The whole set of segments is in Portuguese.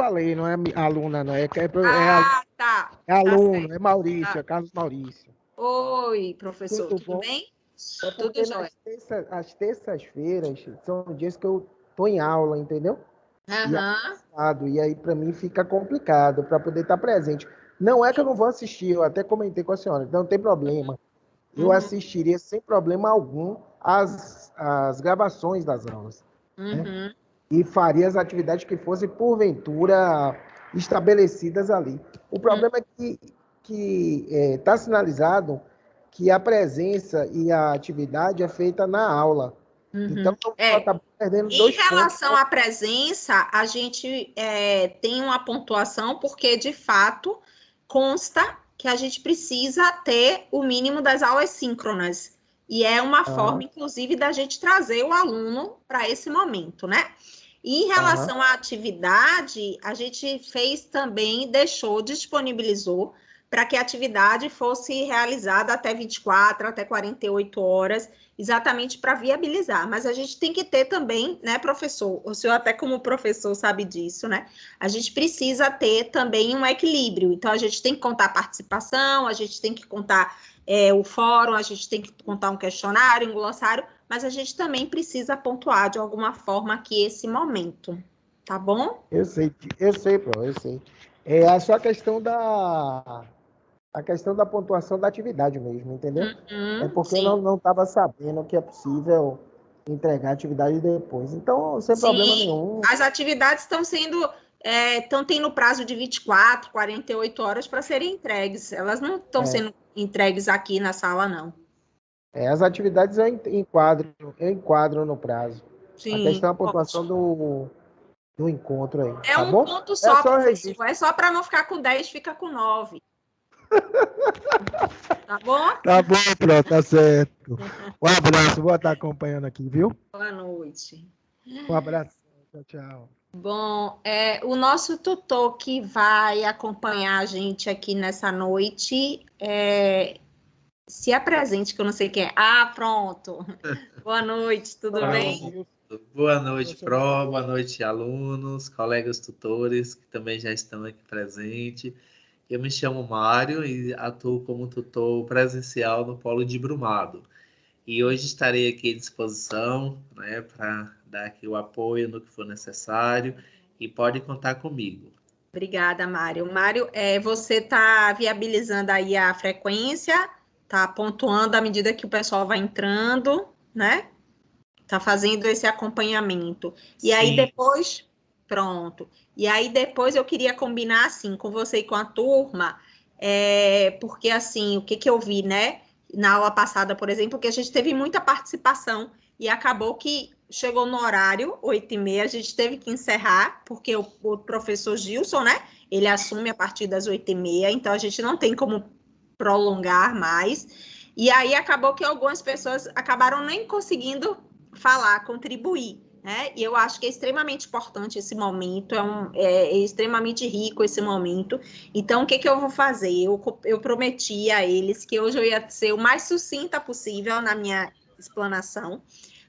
falei, não é aluna, não. Tá. É aluno, Certo. é Maurício, é Carlos Maurício. Oi, professor, tudo bom? bem? É Tudo porque jóia. as terças-feiras são dias que eu tô em aula, entendeu? E aí para mim fica complicado para poder estar presente. Não é que eu não vou assistir, eu até comentei com a senhora, não tem problema. Eu assistiria sem problema algum as gravações das aulas, né? E faria as atividades que fossem, porventura, estabelecidas ali. O problema é que está sinalizado que a presença e a atividade é feita na aula. Então, eu vou acabar perdendo Em 2 pontos. relação à presença, a gente tem uma pontuação, porque, de fato, consta que a gente precisa ter o mínimo das aulas síncronas. E é uma forma, inclusive, da gente trazer o aluno para esse momento, né? E em relação à atividade, a gente fez também, disponibilizou para que a atividade fosse realizada até 24, até 48 horas, exatamente para viabilizar. Mas a gente tem que ter também, né, professor? O senhor até como professor sabe disso, né? A gente precisa ter também um equilíbrio. Então, a gente tem que contar a participação, a gente tem que contar o fórum, a gente tem que contar um questionário, um glossário, mas a gente também precisa pontuar de alguma forma aqui esse momento, tá bom? Eu sei, Pro, eu sei. É só a questão da pontuação da atividade mesmo, entendeu? É porque eu não estava sabendo que é possível entregar a atividade depois. Então, sem problema nenhum. As atividades estão tendo prazo de 24, 48 horas para serem entregues. Elas não estão sendo entregues aqui na sala, não. As atividades eu enquadro no prazo. Sim, A questão é a pontuação do encontro aí, é tá um bom? ponto só, só professor. registro. É só para não ficar com 10, fica com 9. Tá bom? Tá bom, Pro, tá certo. Um abraço, vou estar acompanhando aqui, viu? Boa noite. Um abraço, tchau, tchau. Bom, o nosso tutor que vai acompanhar a gente aqui nessa noite, se apresente, que eu não sei quem é. Ah, pronto. Boa noite, tudo bem? Boa noite, Pro, boa noite, alunos, colegas tutores que também já estão aqui presentes. Eu me chamo Mário e atuo como tutor presencial no Polo de Brumado. E hoje estarei aqui à disposição, né, para dar aqui o apoio no que for necessário e pode contar comigo. Obrigada, Mário. Mário, você está viabilizando aí a frequência, está pontuando à medida que o pessoal vai entrando, né? Está fazendo esse acompanhamento. E aí depois, pronto. E aí depois eu queria combinar assim com você e com a turma, porque assim, o que eu vi, né? Na aula passada, por exemplo, que a gente teve muita participação e acabou que chegou no horário, 8h30, a gente teve que encerrar, porque o professor Gilson, né? Ele assume a partir das 8h30, então a gente não tem como prolongar mais. E aí acabou que algumas pessoas acabaram nem conseguindo falar, contribuir, né? E eu acho que é extremamente importante esse momento, é extremamente rico esse momento. Então, o que eu vou fazer? Eu prometi a eles que hoje eu ia ser o mais sucinta possível na minha explanação,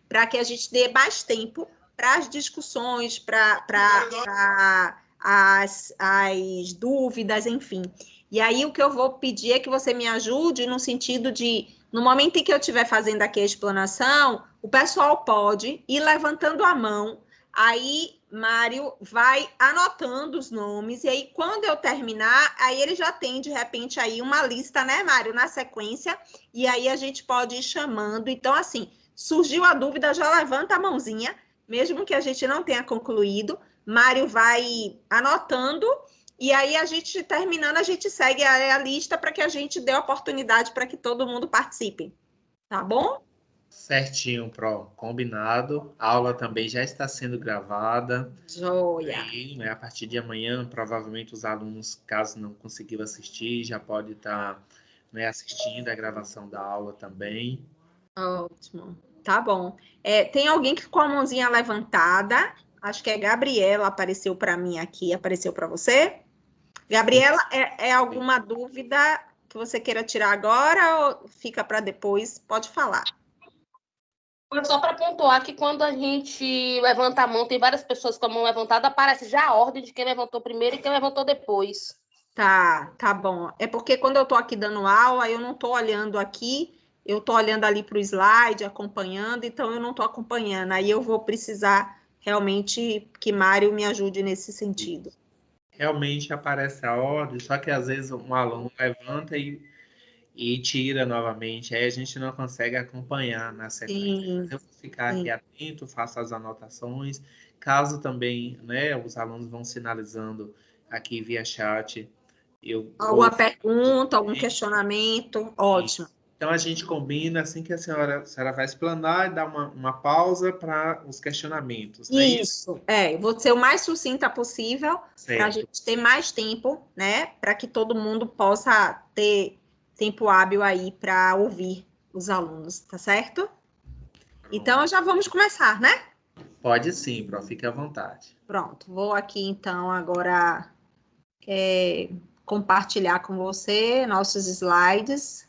para que a gente dê mais tempo para as discussões, para as dúvidas, enfim. E aí, o que eu vou pedir é que você me ajude no sentido de, no momento em que eu estiver fazendo aqui a explanação, o pessoal pode ir levantando a mão, aí Mário vai anotando os nomes, e aí quando eu terminar, aí ele já tem, de repente, aí uma lista, né, Mário, na sequência, e aí a gente pode ir chamando. Então, assim, surgiu a dúvida, já levanta a mãozinha, mesmo que a gente não tenha concluído, Mário vai anotando, e aí a gente, terminando, a gente segue a lista para que a gente dê oportunidade para que todo mundo participe. Tá bom? Certinho, Pro, combinado. A aula também já está sendo gravada. Joia. E, né, a partir de amanhã, provavelmente os alunos, caso não consigam assistir, já pode estar, né, assistindo a gravação da aula também. Ótimo. Tá bom. Tem alguém que com a mãozinha levantada, acho que é Gabriela, apareceu para mim aqui, apareceu para você? Gabriela, alguma dúvida que você queira tirar agora ou fica para depois? Pode falar. Foi só para pontuar que quando a gente levanta a mão, tem várias pessoas com a mão levantada, aparece já a ordem de quem levantou primeiro e quem levantou depois. Tá bom. É porque quando eu tô aqui dando aula, eu não tô olhando aqui, eu tô olhando ali para o slide, acompanhando, então eu não tô acompanhando. Aí eu vou precisar realmente que Mário me ajude nesse sentido. Realmente aparece a ordem, só que às vezes um aluno levanta e tira novamente, aí a gente não consegue acompanhar na sequência. Mas eu vou ficar aqui atento, faço as anotações, caso também, né, os alunos vão sinalizando aqui via chat. Alguma pergunta, algum questionamento? Ótimo. Então a gente combina assim que a senhora vai explanar e dar uma pausa para os questionamentos. Né? Isso, vou ser o mais sucinta possível para a gente ter mais tempo, né? Para que todo mundo possa ter tempo hábil aí para ouvir os alunos, tá certo? Pronto. Então já vamos começar, né? Pode sim, Pro, fique à vontade. Pronto, vou aqui então agora compartilhar com você nossos slides.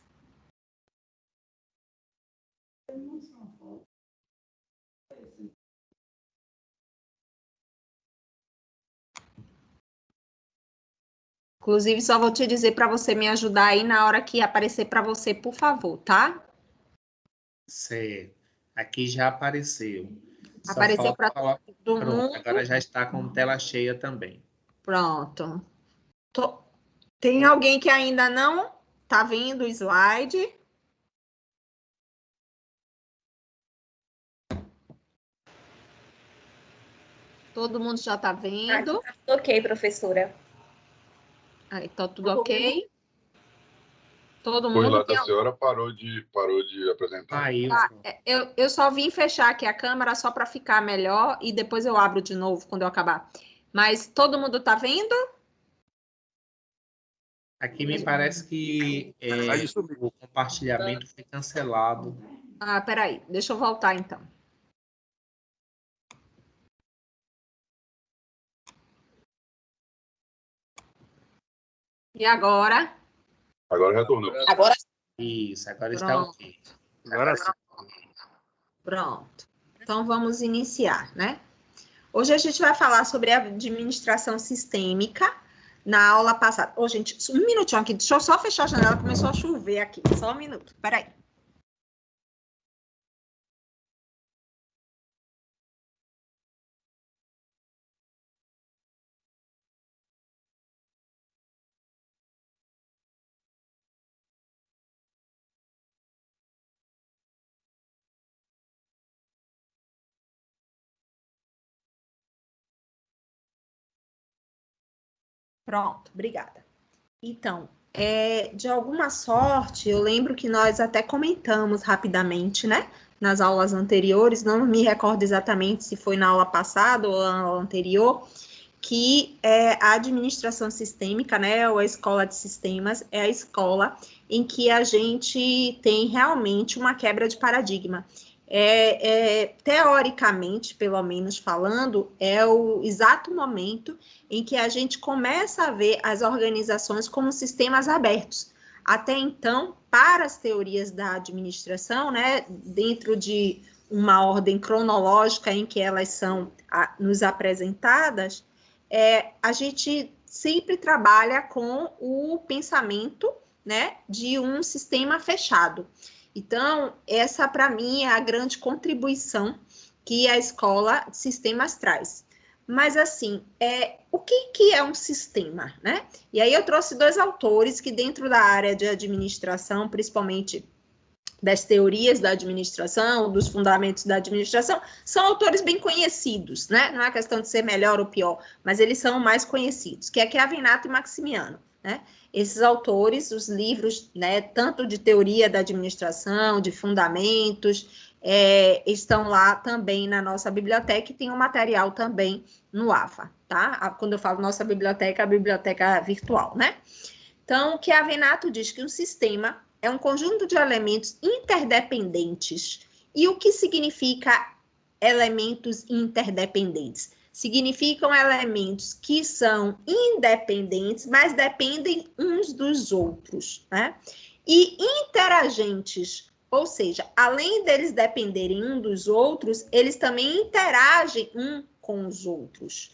Inclusive, só vou te dizer para você me ajudar aí na hora que aparecer para você, por favor, tá? Certo. Aqui já apareceu. Apareceu para todo mundo. Agora já está com tela cheia também. Pronto. Tem alguém que ainda não está vendo o slide? Todo mundo já está vendo? Tá tudo ok, professora. Aí, tá tudo ok? Todo mundo. O relato da senhora parou de apresentar. Eu só vim fechar aqui a câmera só para ficar melhor e depois eu abro de novo quando eu acabar. Mas todo mundo está vendo? Aqui me parece que o compartilhamento foi cancelado. Peraí, deixa eu voltar então. E agora? Agora retornou. Agora Isso, agora está ok. Agora sim. Pronto. Então vamos iniciar, né? Hoje a gente vai falar sobre a administração sistêmica. Na aula passada. Gente, um minutinho aqui, deixa eu só fechar a janela, começou a chover aqui. Só um minuto, peraí. Pronto, obrigada. Então, de alguma sorte, eu lembro que nós até comentamos rapidamente, né? Nas aulas anteriores, não me recordo exatamente se foi na aula passada ou na aula anterior, que a administração sistêmica, né, ou a escola de sistemas, é a escola em que a gente tem realmente uma quebra de paradigma. Teoricamente, pelo menos falando, é o exato momento em que a gente começa a ver as organizações como sistemas abertos. Até então, para as teorias da administração, né, dentro de uma ordem cronológica em que elas são nos apresentadas, a gente sempre trabalha com o pensamento, né, de um sistema fechado. Então, essa, para mim, é a grande contribuição que a escola de sistemas traz. Mas, assim, o que é um sistema, né? E aí eu trouxe dois autores que, dentro da área de administração, principalmente das teorias da administração, dos fundamentos da administração, são autores bem conhecidos, né? Não é questão de ser melhor ou pior, mas eles são mais conhecidos, que é Chiavenato e Maximiano, né? Esses autores, os livros, né, tanto de teoria da administração, de fundamentos, estão lá também na nossa biblioteca e tem um material também no AFA, tá? Quando eu falo nossa biblioteca, a biblioteca virtual, né? Então, Chiavenato diz que um sistema é um conjunto de elementos interdependentes. E o que significa elementos interdependentes? Significam elementos que são independentes, mas dependem uns dos outros, né? E interagentes, Ou seja, além deles dependerem um dos outros, eles também interagem um com os outros.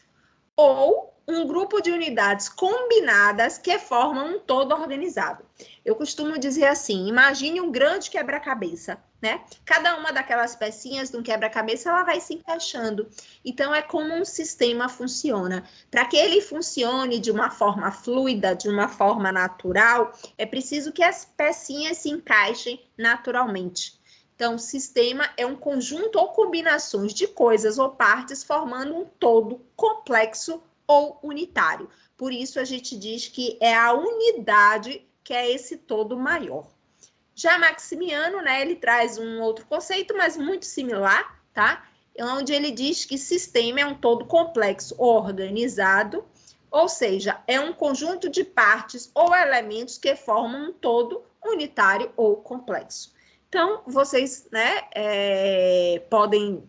Ou um grupo de unidades combinadas que formam um todo organizado. Eu costumo dizer assim, imagine um grande quebra-cabeça, né? Cada uma daquelas pecinhas de um quebra-cabeça, ela vai se encaixando. Então, é como um sistema funciona. Para que ele funcione de uma forma fluida, de uma forma natural, é preciso que as pecinhas se encaixem naturalmente. Então, o sistema é um conjunto ou combinações de coisas ou partes formando um todo complexo ou unitário. Por isso, a gente diz que é a unidade que é esse todo maior. Já Maximiano, né, ele traz um outro conceito, mas muito similar, tá? Onde ele diz que sistema é um todo complexo ou organizado, ou seja, é um conjunto de partes ou elementos que formam um todo unitário ou complexo. Então, vocês, né, podem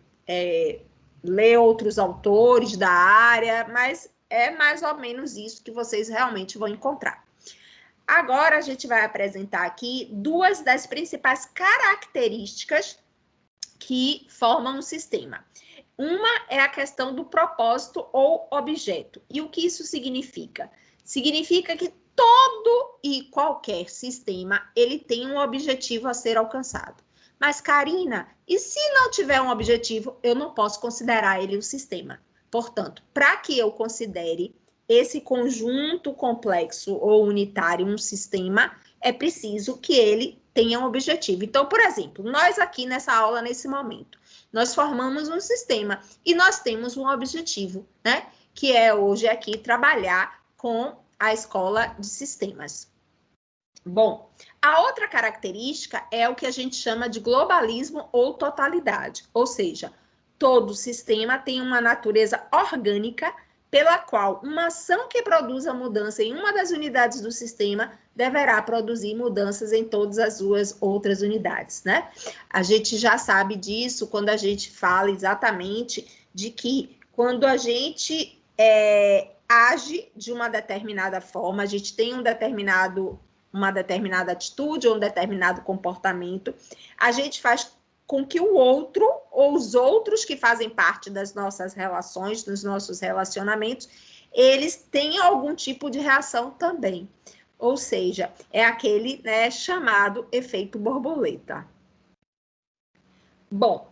ler outros autores da área, mas é mais ou menos isso que vocês realmente vão encontrar. Agora, a gente vai apresentar aqui duas das principais características que formam um sistema. Uma é a questão do propósito ou objeto. E o que isso significa? Significa que todo e qualquer sistema, ele tem um objetivo a ser alcançado. Mas, Karina, e se não tiver um objetivo, eu não posso considerar ele um sistema. Portanto, para que eu considere esse conjunto complexo ou unitário um sistema, é preciso que ele tenha um objetivo. Então, por exemplo, nós aqui nessa aula, nesse momento, nós formamos um sistema e nós temos um objetivo, né? Que é hoje aqui trabalhar com a escola de sistemas. Bom, a outra característica é o que a gente chama de globalismo ou totalidade, ou seja, todo sistema tem uma natureza orgânica pela qual uma ação que produza mudança em uma das unidades do sistema deverá produzir mudanças em todas as suas outras unidades, né? A gente já sabe disso quando a gente fala exatamente de que quando a gente age de uma determinada forma, a gente tem uma determinada atitude ou um determinado comportamento, a gente faz com que o outro ou os outros que fazem parte das nossas relações, dos nossos relacionamentos, eles tenham algum tipo de reação também. Ou seja, é aquele, né, chamado efeito borboleta. Bom,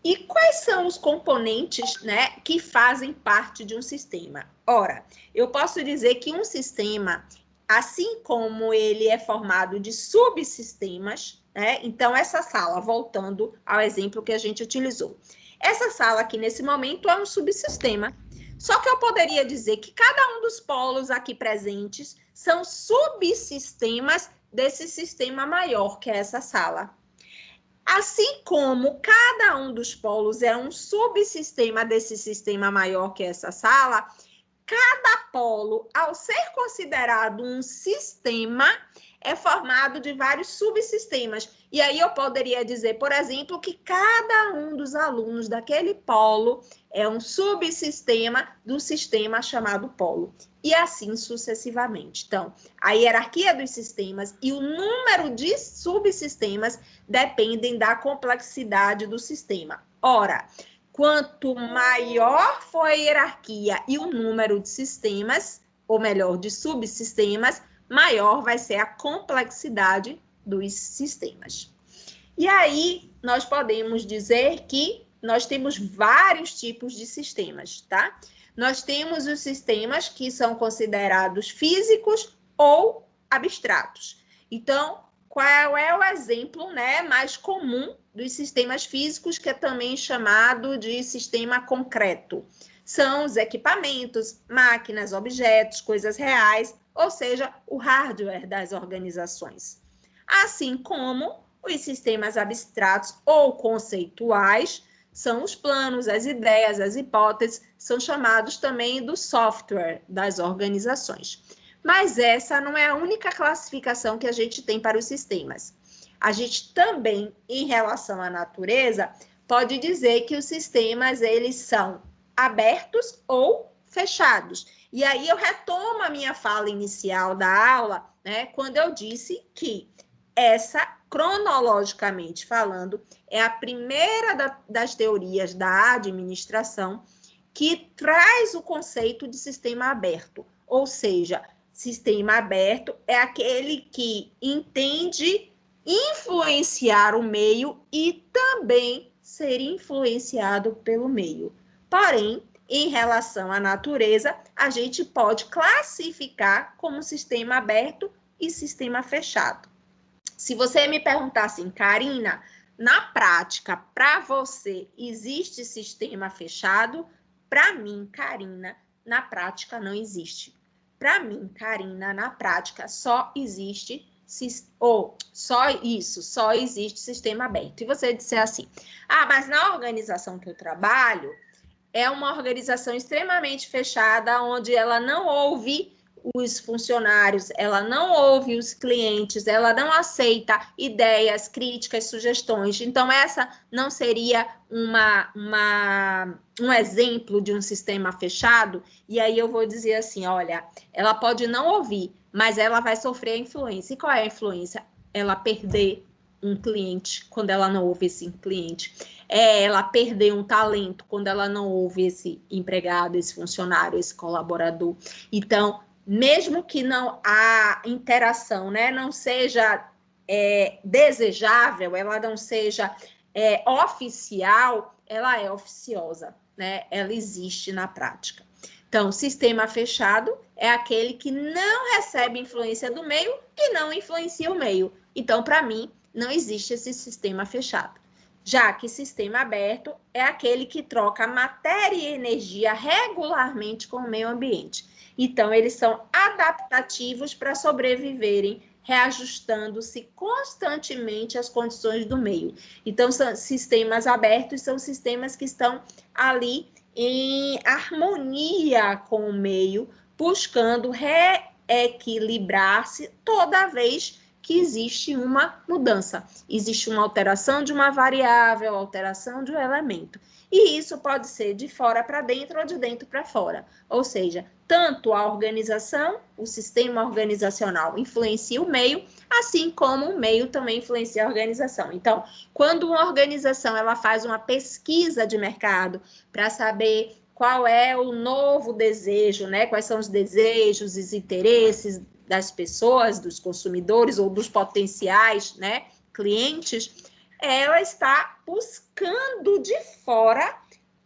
e quais são os componentes, né, que fazem parte de um sistema? Ora, eu posso dizer que um sistema, assim como ele é formado de subsistemas, né? Então, essa sala, voltando ao exemplo que a gente utilizou. Essa sala aqui, nesse momento, é um subsistema. Só que eu poderia dizer que cada um dos polos aqui presentes são subsistemas desse sistema maior, que é essa sala. Assim como cada um dos polos é um subsistema desse sistema maior, que é essa sala, cada polo, ao ser considerado um sistema, é formado de vários subsistemas. E aí eu poderia dizer, por exemplo, que cada um dos alunos daquele polo é um subsistema do sistema chamado polo. E assim sucessivamente. Então, a hierarquia dos sistemas e o número de subsistemas dependem da complexidade do sistema. Ora, quanto maior for a hierarquia e o número de sistemas, ou melhor, de subsistemas, maior vai ser a complexidade dos sistemas. E aí, nós podemos dizer que nós temos vários tipos de sistemas, tá? Nós temos os sistemas que são considerados físicos ou abstratos. Então, qual é o exemplo, né, mais comum dos sistemas físicos, que é também chamado de sistema concreto? São os equipamentos, máquinas, objetos, coisas reais, ou seja, o hardware das organizações. Assim como os sistemas abstratos ou conceituais são os planos, as ideias, as hipóteses, são chamados também do software das organizações. Mas essa não é a única classificação que a gente tem para os sistemas. A gente também, em relação à natureza, pode dizer que os sistemas, eles são abertos ou fechados. E aí eu retomo a minha fala inicial da aula, né, quando eu disse que essa cronologicamente falando, é a primeira das teorias da administração que traz o conceito de sistema aberto. Ou seja, sistema aberto é aquele que entende influenciar o meio e também ser influenciado pelo meio. Porém, em relação à natureza, a gente pode classificar como sistema aberto e sistema fechado. Se você me perguntar assim, Karina, na prática, para você, existe sistema fechado? Para mim, Karina, na prática não existe. Para mim, Karina, na prática só existe só existe sistema aberto. E você disser assim, mas na organização que eu trabalho, é uma organização extremamente fechada, onde ela não ouve os funcionários, ela não ouve os clientes, ela não aceita ideias, críticas, sugestões. Então, essa não seria um exemplo de um sistema fechado? E aí eu vou dizer assim, olha, ela pode não ouvir, mas ela vai sofrer a influência. E qual é a influência? Ela perder um cliente quando ela não ouve esse cliente. Ela perder um talento quando ela não ouve esse empregado, esse funcionário, esse colaborador. Então, mesmo que não a interação, né, não seja desejável, ela não seja oficial, ela é oficiosa, né? Ela existe na prática. Então, sistema fechado é aquele que não recebe influência do meio e não influencia o meio. Então, para mim, não existe esse sistema fechado. Já que sistema aberto é aquele que troca matéria e energia regularmente com o meio ambiente. Então, eles são adaptativos para sobreviverem, reajustando-se constantemente às condições do meio. Então, são sistemas abertos, são sistemas que estão ali em harmonia com o meio, buscando reequilibrar-se toda vez que existe uma mudança. Existe uma alteração de uma variável, alteração de um elemento. E isso pode ser de fora para dentro ou de dentro para fora. Ou seja, tanto a organização, o sistema organizacional influencia o meio, assim como o meio também influencia a organização. Então, quando uma organização ela faz uma pesquisa de mercado para saber qual é o novo desejo, né? Quais são os desejos, os interesses das pessoas, dos consumidores ou dos potenciais, né, clientes, ela está buscando de fora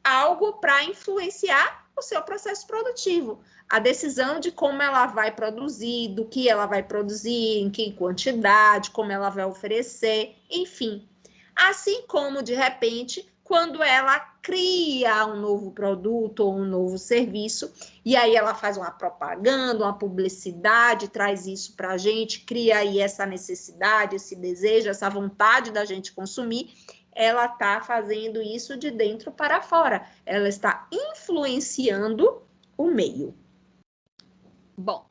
algo para influenciar o seu processo produtivo. A decisão de como ela vai produzir, do que ela vai produzir, em que quantidade, como ela vai oferecer, enfim. Assim como, de repente, quando ela cria um novo produto ou um novo serviço, e aí ela faz uma propaganda, uma publicidade, traz isso para a gente, cria aí essa necessidade, esse desejo, essa vontade da gente consumir, ela está fazendo isso de dentro para fora. Ela está influenciando o meio. Bom,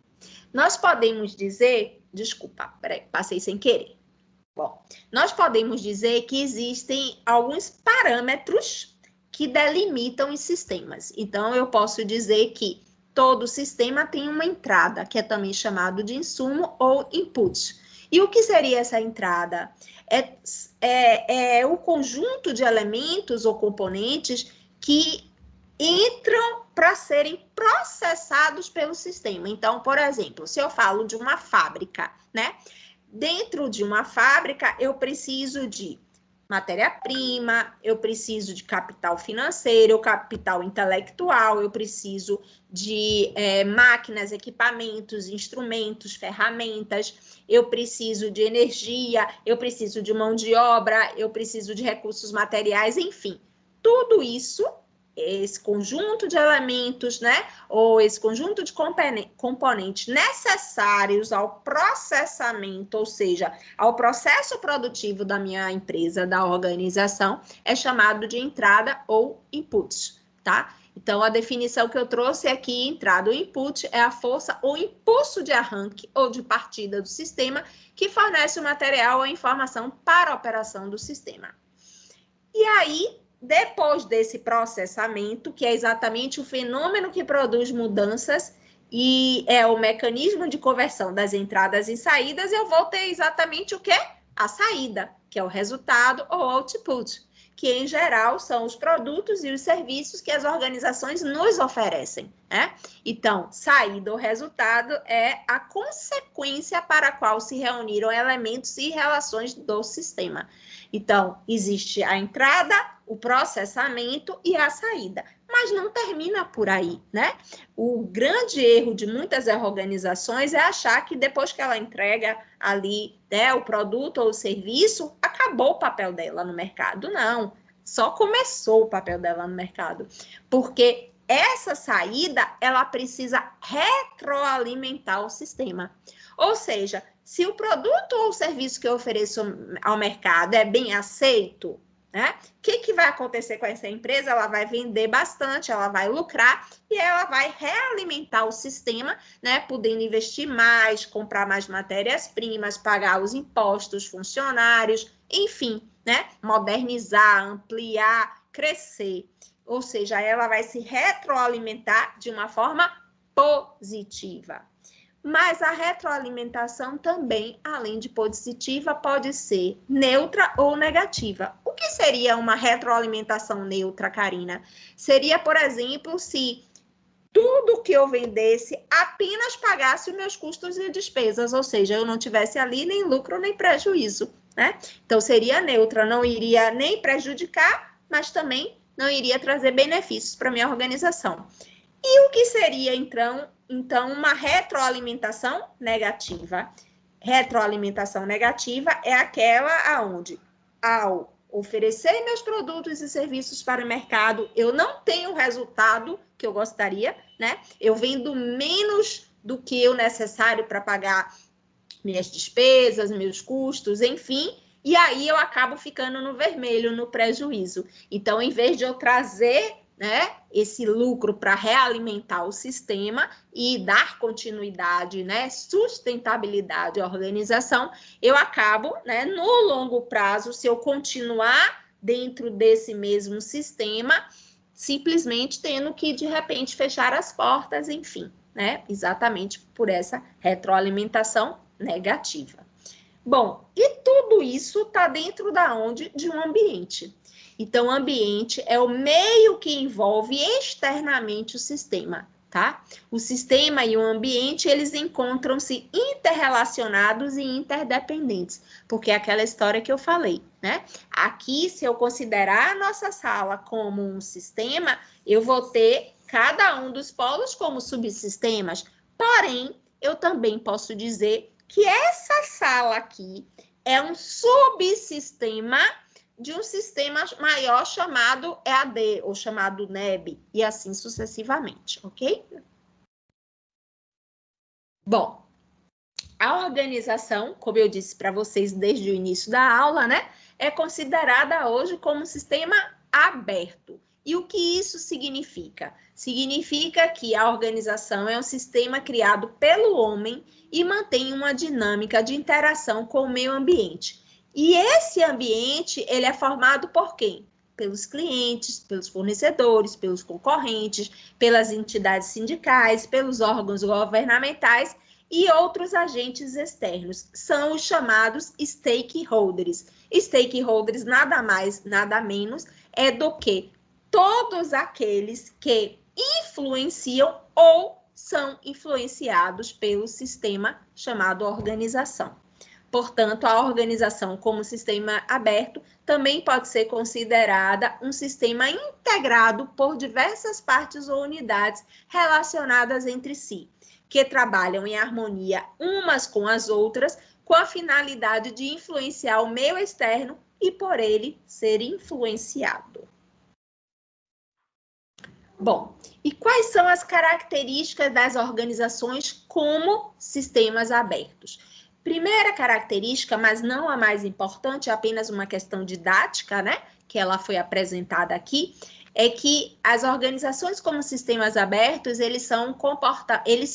nós podemos dizer... Desculpa, peraí, passei sem querer. Bom, nós podemos dizer que existem alguns parâmetros que delimitam os sistemas. Então, eu posso dizer que todo sistema tem uma entrada, que é também chamado de insumo ou input. E o que seria essa entrada? É o conjunto de elementos ou componentes que entram para serem processados pelo sistema. Então, por exemplo, se eu falo de uma fábrica, né? Dentro de uma fábrica, eu preciso de matéria-prima, eu preciso de capital financeiro, capital intelectual, eu preciso de máquinas, equipamentos, instrumentos, ferramentas, eu preciso de energia, eu preciso de mão de obra, eu preciso de recursos materiais, enfim. Tudo isso, esse conjunto de elementos, né, ou esse conjunto de componentes necessários ao processamento, ou seja, ao processo produtivo da minha empresa, da organização, é chamado de entrada ou input, tá? Então, a definição que eu trouxe aqui, entrada ou input, é a força ou impulso de arranque ou de partida do sistema que fornece o material ou a informação para a operação do sistema. E aí, depois desse processamento, que é exatamente o fenômeno que produz mudanças e é o mecanismo de conversão das entradas e saídas, eu vou ter exatamente o quê? a saída, que é o resultado ou output, que em geral são os produtos e os serviços que as organizações nos oferecem, né? Então, saída ou resultado é a consequência para a qual se reuniram elementos e relações do sistema. Então, existe a entrada, o processamento e a saída, mas não termina por aí, né? O grande erro de muitas organizações é achar que depois que ela entrega ali, né, o produto ou o serviço, acabou o papel dela no mercado. Não, só começou o papel dela no mercado, porque essa saída, ela precisa retroalimentar o sistema. Ou seja, se o produto ou o serviço que eu ofereço ao mercado é bem aceito, né? O que vai acontecer com essa empresa? Ela vai vender bastante, ela vai lucrar e ela vai realimentar o sistema, né? Podendo investir mais, comprar mais matérias-primas, pagar os impostos, funcionários, enfim, né? Modernizar, ampliar, crescer. Ou seja, ela vai se retroalimentar de uma forma positiva. Mas a retroalimentação também, além de positiva, pode ser neutra ou negativa. O que seria uma retroalimentação neutra, Karina? Seria, por exemplo, se tudo que eu vendesse apenas pagasse os meus custos e despesas, ou seja, eu não tivesse ali nem lucro nem prejuízo, né? Então, seria neutra, não iria nem prejudicar, mas também não iria trazer benefícios para a minha organização. E o que seria, então, uma retroalimentação negativa? Retroalimentação negativa é aquela onde, ao oferecer meus produtos e serviços para o mercado, eu não tenho o resultado que eu gostaria, né? Eu vendo menos do que o necessário para pagar minhas despesas, meus custos, enfim, e aí eu acabo ficando no vermelho, no prejuízo. Então, em vez de eu trazer, né, esse lucro para realimentar o sistema e dar continuidade, né, sustentabilidade à organização, eu acabo, né, no longo prazo, se eu continuar dentro desse mesmo sistema, simplesmente tendo que, de repente, fechar as portas, enfim, né, exatamente por essa retroalimentação negativa. Bom, e tudo isso está dentro da onde? De um ambiente. Então, o ambiente é o meio que envolve externamente o sistema, tá? O sistema e o ambiente, eles encontram-se interrelacionados e interdependentes, porque é aquela história que eu falei, né? Aqui, se eu considerar a nossa sala como um sistema, eu vou ter cada um dos polos como subsistemas, porém, eu também posso dizer que essa sala aqui é um subsistema de um sistema maior chamado EAD, ou chamado NEB, e assim sucessivamente, ok? Bom, a organização, como eu disse para vocês desde o início da aula, né, é considerada hoje como um sistema aberto. E o que isso significa? Significa que a organização é um sistema criado pelo homem e mantém uma dinâmica de interação com o meio ambiente. E esse ambiente, ele é formado por quem? Pelos clientes, pelos fornecedores, pelos concorrentes, pelas entidades sindicais, pelos órgãos governamentais e outros agentes externos. São os chamados stakeholders. Stakeholders nada mais, nada menos é do que todos aqueles que influenciam ou são influenciados pelo sistema chamado organização. Portanto, a organização como sistema aberto também pode ser considerada um sistema integrado por diversas partes ou unidades relacionadas entre si, que trabalham em harmonia umas com as outras, com a finalidade de influenciar o meio externo e por ele ser influenciado. Bom, e quais são as características das organizações como sistemas abertos? Primeira característica, mas não a mais importante, é apenas uma questão didática, né? Que ela foi apresentada aqui, é que as organizações como sistemas abertos, eles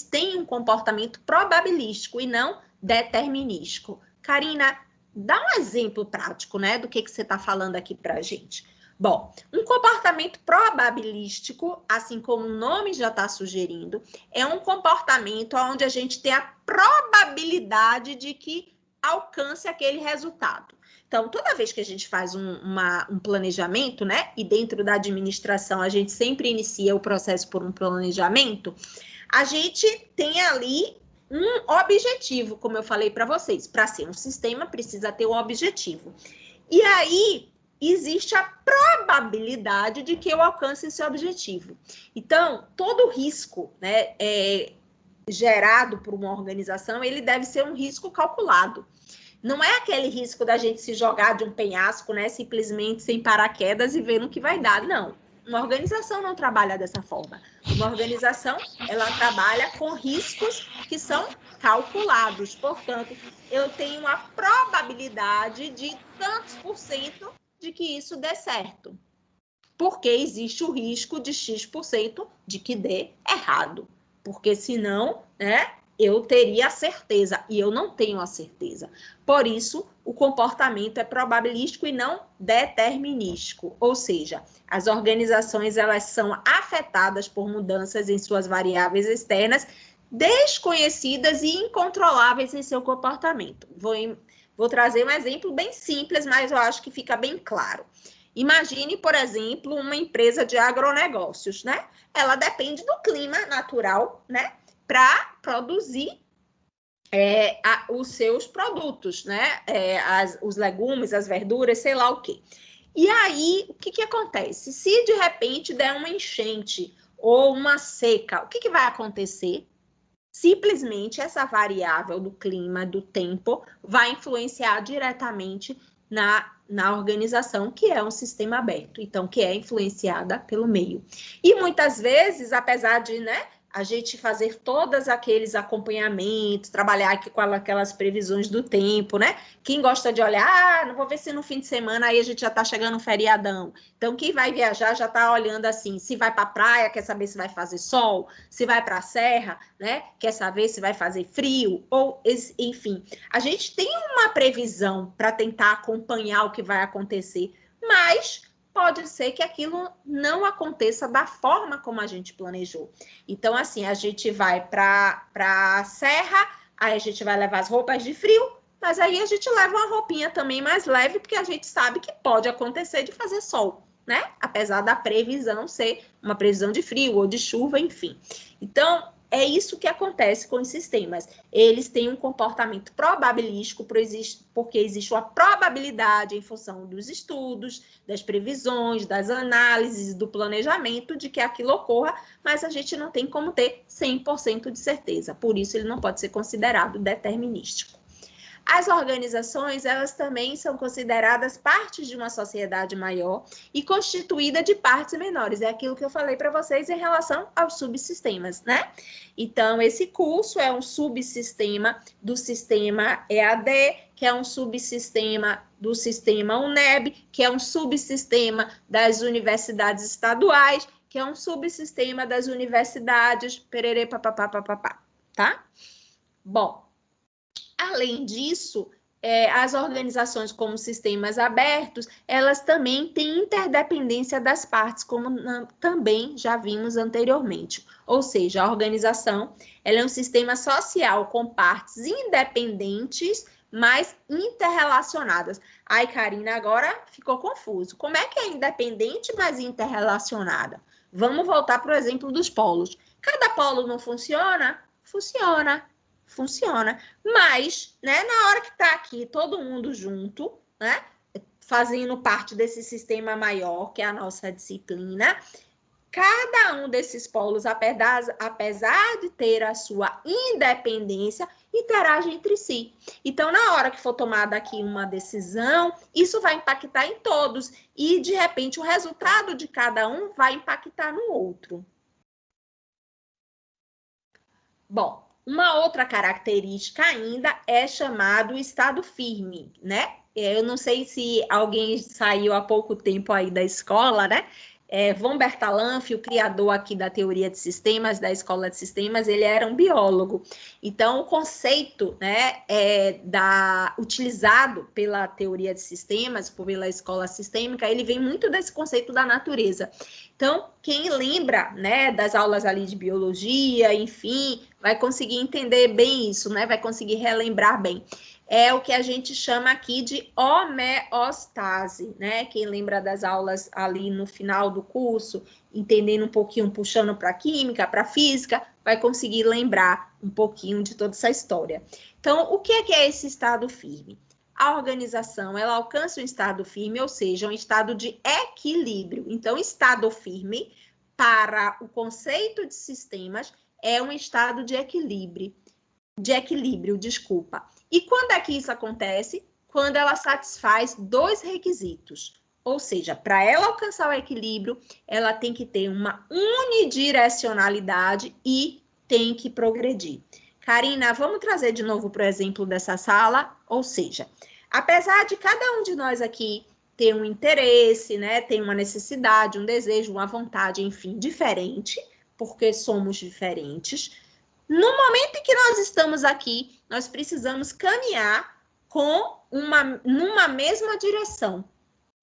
têm um comportamento probabilístico e não determinístico. Karina, dá um exemplo prático, né? Do que você está falando aqui para a gente. Bom, um comportamento probabilístico, assim como o nome já está sugerindo, é um comportamento onde a gente tem a probabilidade de que alcance aquele resultado. Então, toda vez que a gente faz um planejamento, né? E dentro da administração, a gente sempre inicia o processo por um planejamento, a gente tem ali um objetivo, como eu falei para vocês. Para ser um sistema, precisa ter um objetivo. E aí, existe a probabilidade de que eu alcance esse objetivo. Então, todo risco, né, gerado por uma organização, ele deve ser um risco calculado. Não é aquele risco da gente se jogar de um penhasco, né, simplesmente sem paraquedas e ver no que vai dar, não. Uma organização não trabalha dessa forma. Uma organização, ela trabalha com riscos que são calculados. Portanto, eu tenho uma probabilidade de tantos % de que isso dê certo. Porque existe o risco de X% de que dê errado. Porque senão, né, eu teria a certeza, e eu não tenho a certeza. Por isso, o comportamento é probabilístico e não determinístico. Ou seja, as organizações, elas são afetadas por mudanças em suas variáveis externas, desconhecidas e incontroláveis em seu comportamento. Vou trazer um exemplo bem simples, mas eu acho que fica bem claro. Imagine, por exemplo, uma empresa de agronegócios, né? Ela depende do clima natural, né? Para produzir os seus produtos, né? Os legumes, as verduras, sei lá o quê. E aí, o que acontece? Se de repente der uma enchente ou uma seca, o que vai acontecer? Simplesmente essa variável do clima, do tempo, vai influenciar diretamente na organização, que é um sistema aberto, então, que é influenciada pelo meio. E muitas vezes, apesar de, né, a gente fazer todos aqueles acompanhamentos, trabalhar aqui com aquelas previsões do tempo, né? Quem gosta de olhar, não vou ver se no fim de semana aí a gente já está chegando um feriadão. Então, quem vai viajar já está olhando assim, se vai para a praia, quer saber se vai fazer sol, se vai para a serra, né? Quer saber se vai fazer frio, ou, enfim. A gente tem uma previsão para tentar acompanhar o que vai acontecer, mas pode ser que aquilo não aconteça da forma como a gente planejou. Então, assim, a gente vai para a serra, aí a gente vai levar as roupas de frio, mas aí a gente leva uma roupinha também mais leve, porque a gente sabe que pode acontecer de fazer sol, né? Apesar da previsão ser uma previsão de frio ou de chuva, enfim. Então, é isso que acontece com os sistemas. Eles têm um comportamento probabilístico, porque existe uma probabilidade em função dos estudos, das previsões, das análises, do planejamento de que aquilo ocorra, mas a gente não tem como ter 100% de certeza. Por isso, ele não pode ser considerado determinístico. As organizações, elas também são consideradas partes de uma sociedade maior e constituída de partes menores. É aquilo que eu falei para vocês em relação aos subsistemas, né? Então, esse curso é um subsistema do sistema EAD, que é um subsistema do sistema UNEB, que é um subsistema das universidades estaduais, que é um subsistema das universidades, pererê, papapá, tá? Bom, além disso, as organizações como sistemas abertos, elas também têm interdependência das partes, como também já vimos anteriormente. Ou seja, a organização ela é um sistema social com partes independentes, mas interrelacionadas. Ai, Karina, agora ficou confuso. Como é que é independente, mas interrelacionada? Vamos voltar para o exemplo dos polos. Cada polo não funciona? Funciona, mas, né, na hora que está aqui todo mundo junto, né, fazendo parte desse sistema maior, que é a nossa disciplina, cada um desses polos, apesar de ter a sua independência, interage entre si. Então, na hora que for tomada aqui uma decisão, isso vai impactar em todos, e, de repente, o resultado de cada um vai impactar no outro. Bom, uma outra característica ainda é chamado estado firme, né? Eu não sei se alguém saiu há pouco tempo aí da escola, né? Von Bertalanffy, o criador aqui da teoria de sistemas, da escola de sistemas, ele era um biólogo. Então, o conceito, né, utilizado pela teoria de sistemas, pela escola sistêmica, ele vem muito desse conceito da natureza. Então, quem lembra, né, das aulas ali de biologia, enfim, vai conseguir entender bem isso, né? Vai conseguir relembrar bem. é o que a gente chama aqui de homeostase, né? Quem lembra das aulas ali no final do curso, entendendo um pouquinho, puxando para química, para física, vai conseguir lembrar um pouquinho de toda essa história. Então, o que é esse estado firme? A organização, ela alcança um estado firme, ou seja, um estado de equilíbrio. Então, estado firme, para o conceito de sistemas, é um estado de equilíbrio, desculpa. E quando é que isso acontece? Quando ela satisfaz 2 requisitos. Ou seja, para ela alcançar o equilíbrio, ela tem que ter uma unidirecionalidade e tem que progredir. Karina, vamos trazer de novo para o exemplo dessa sala? Ou seja, apesar de cada um de nós aqui ter um interesse, né, ter uma necessidade, um desejo, uma vontade, enfim, diferente, porque somos diferentes, no momento em que nós estamos aqui, nós precisamos caminhar numa mesma direção,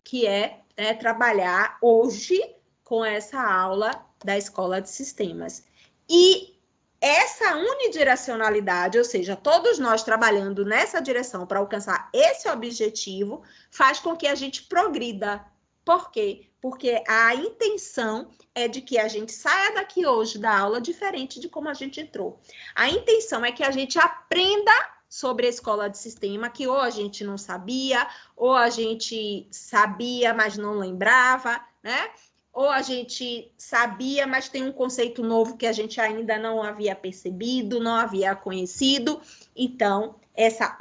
que é trabalhar hoje com essa aula da Escola de Sistemas. E essa unidirecionalidade, ou seja, todos nós trabalhando nessa direção para alcançar esse objetivo, faz com que a gente progrida. Por quê? Porque a intenção é de que a gente saia daqui hoje da aula diferente de como a gente entrou. A intenção é que a gente aprenda sobre a escola de sistema, que ou a gente não sabia, ou a gente sabia, mas não lembrava, né? Ou a gente sabia, mas tem um conceito novo que a gente ainda não havia percebido, não havia conhecido. Então, essa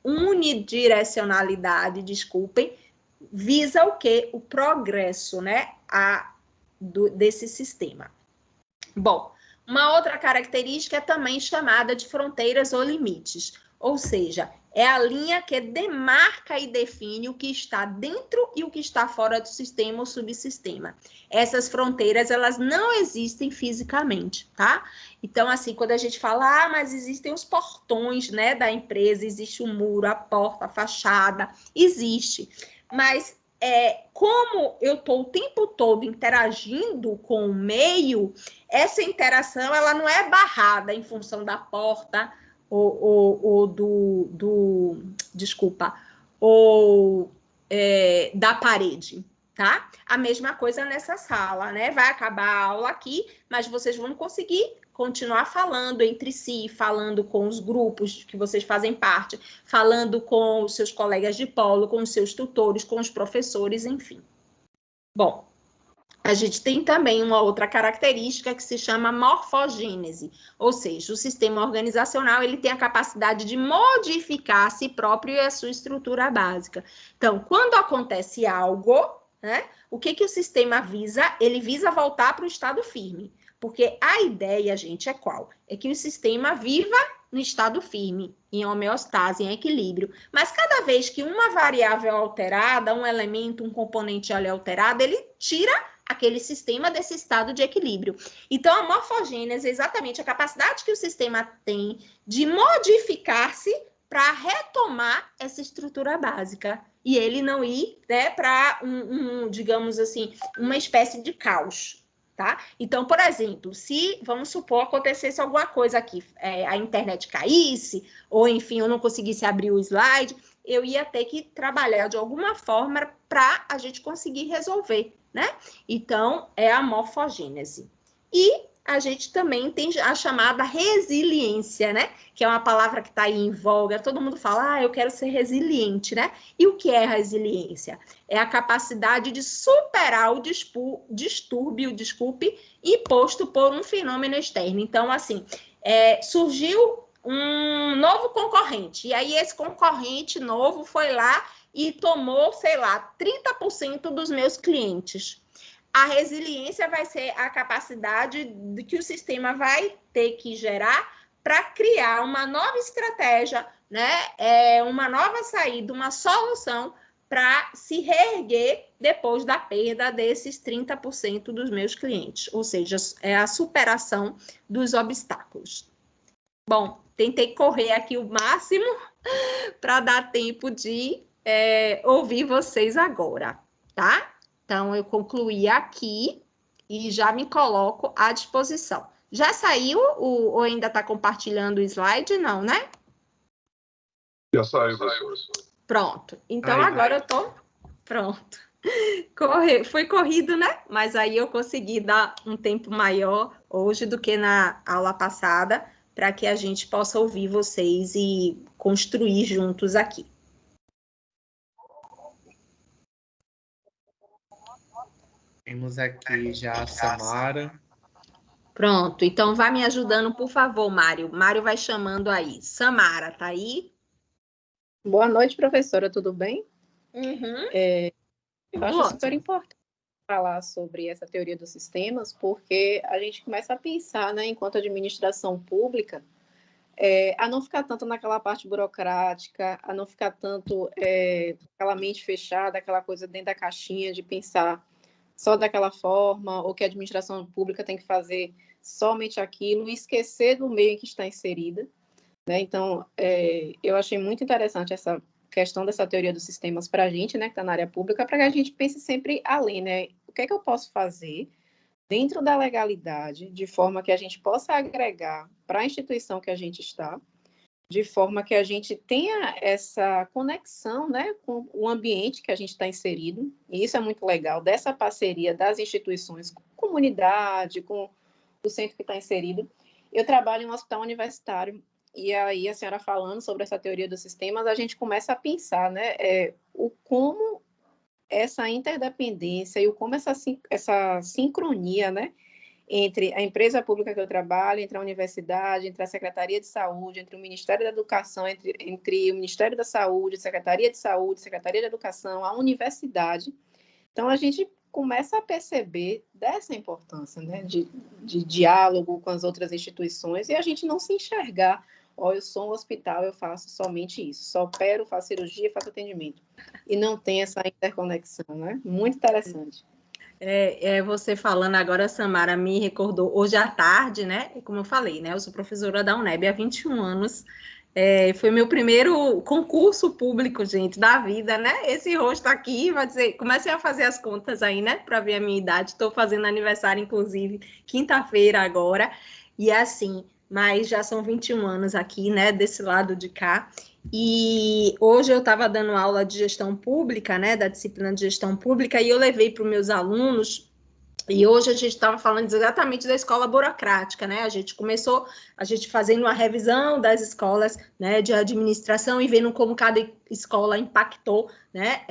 unidirecionalidade, desculpem, visa o quê? O progresso, né? Desse sistema. Bom, uma outra característica é também chamada de fronteiras ou limites, ou seja, é a linha que demarca e define o que está dentro e o que está fora do sistema ou subsistema. Essas fronteiras, elas não existem fisicamente, tá? Então, assim, quando a gente fala, mas existem os portões, né, da empresa, existe o muro, a porta, a fachada, existe. Mas como eu estou o tempo todo interagindo com o meio, essa interação ela não é barrada em função da porta ou da parede, tá? A mesma coisa nessa sala, né? Vai acabar a aula aqui, mas vocês vão conseguir continuar falando entre si, falando com os grupos que vocês fazem parte, falando com os seus colegas de polo, com os seus tutores, com os professores, enfim. Bom, a gente tem também uma outra característica que se chama morfogênese, ou seja, o sistema organizacional ele tem a capacidade de modificar a si próprio e a sua estrutura básica. Então, quando acontece algo, né, o que o sistema visa? Ele visa voltar para o estado firme. Porque a ideia, gente, é qual? É que o sistema viva no estado firme, em homeostase, em equilíbrio. Mas cada vez que uma variável é alterada, um elemento, um componente é alterado, ele tira aquele sistema desse estado de equilíbrio. Então, a morfogênese é exatamente a capacidade que o sistema tem de modificar-se para retomar essa estrutura básica. E ele não ir, né, para digamos assim, uma espécie de caos. Tá? Então, por exemplo, se, vamos supor, acontecesse alguma coisa aqui, a internet caísse, ou enfim, eu não conseguisse abrir o slide, eu ia ter que trabalhar de alguma forma para a gente conseguir resolver, né? Então, é a morfogênese. E a gente também tem a chamada resiliência, né? Que é uma palavra que está aí em voga. Todo mundo fala, eu quero ser resiliente, né? E o que é resiliência? É a capacidade de superar o distúrbio, imposto por um fenômeno externo. Então, assim, surgiu um novo concorrente. E aí, esse concorrente novo foi lá e tomou, sei lá, 30% dos meus clientes. A resiliência vai ser a capacidade que o sistema vai ter que gerar para criar uma nova estratégia, né? Uma nova saída, uma solução para se reerguer depois da perda desses 30% dos meus clientes. Ou seja, é a superação dos obstáculos. Bom, tentei correr aqui o máximo para dar tempo de ouvir vocês agora, tá? Então, eu concluí aqui e já me coloco à disposição. Já saiu ou ainda está compartilhando o slide? Não, né? Já saiu, professor. Pronto. Então, agora eu tô... Pronto. Foi corrido, né? Mas aí eu consegui dar um tempo maior hoje do que na aula passada, para que a gente possa ouvir vocês e construir juntos aqui. Temos aqui já a Samara. Pronto, então vai me ajudando, por favor, Mário. Mário vai chamando aí. Samara, tá aí? Boa noite, professora, tudo bem? Uhum. Eu acho super importante falar sobre essa teoria dos sistemas, porque a gente começa a pensar, né, enquanto administração pública, a não ficar tanto naquela parte burocrática, a não ficar tanto aquela mente fechada, aquela coisa dentro da caixinha de pensar só daquela forma, ou que a administração pública tem que fazer somente aquilo e esquecer do meio em que está inserida, né? Então, eu achei muito interessante essa questão dessa teoria dos sistemas para a gente, né, que está na área pública, para que a gente pense sempre além, né? O que é que eu posso fazer dentro da legalidade, de forma que a gente possa agregar para a instituição que a gente está, de forma que a gente tenha essa conexão, né, com o ambiente que a gente está inserido, e isso é muito legal, dessa parceria das instituições com a comunidade, com o centro que está inserido. Eu trabalho em um hospital universitário, e aí a senhora falando sobre essa teoria dos sistemas, a gente começa a pensar, né, como essa interdependência e como essa sincronia, né, entre a empresa pública que eu trabalho, entre a universidade, entre a Secretaria de Saúde, entre o Ministério da Educação, entre o Ministério da Saúde, Secretaria de Saúde, Secretaria de Educação, a universidade. Então, a gente começa a perceber dessa importância, né, de diálogo com as outras instituições e a gente não se enxergar, eu sou um hospital, eu faço somente isso, só opero, faço cirurgia, faço atendimento. E não tem essa interconexão, né? Muito interessante. Você falando agora, Samara, me recordou hoje à tarde, né? Como eu falei, né? Eu sou professora da UNEB há 21 anos. Foi meu primeiro concurso público, gente, da vida, né? Esse rosto aqui vai dizer, comecei a fazer as contas aí, né? Para ver a minha idade. Estou fazendo aniversário, inclusive, quinta-feira agora. E assim, mas já são 21 anos aqui, né? Desse lado de cá. E hoje eu estava dando aula de gestão pública, né, da disciplina de gestão pública, e eu levei para os meus alunos, e hoje a gente estava falando exatamente da escola burocrática, né, a gente começou, fazendo uma revisão das escolas, né, de administração e vendo como cada escola impactou, né,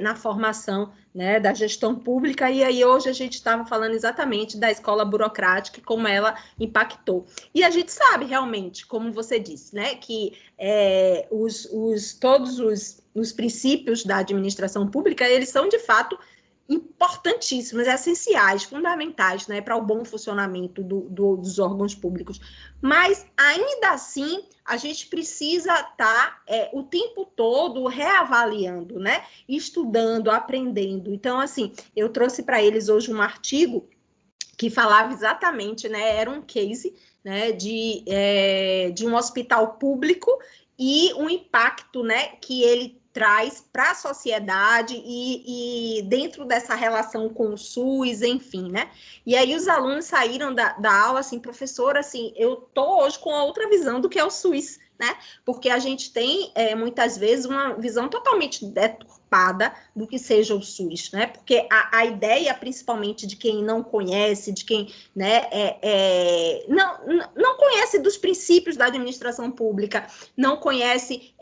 na formação, né, da gestão pública, e aí hoje a gente estava falando exatamente da escola burocrática e como ela impactou. E a gente sabe realmente, como você disse, né, que todos os princípios da administração pública, eles são, de fato, importantíssimos, essenciais, fundamentais, né, para o bom funcionamento dos órgãos públicos. Mas, ainda assim, a gente precisa estar o tempo todo reavaliando, né, estudando, aprendendo. Então, assim, eu trouxe para eles hoje um artigo que falava exatamente, né, era um case, né, de um hospital público e um impacto, né, que ele traz para a sociedade e dentro dessa relação com o SUS, enfim, né? E aí os alunos saíram da aula assim, professora, assim, eu tô hoje com outra visão do que é o SUS, né? Porque a gente tem, muitas vezes, uma visão totalmente deturpada do que seja o SUS, né? Porque a ideia, principalmente, de quem não conhece, de quem, né, não conhece dos princípios da administração pública, não conhece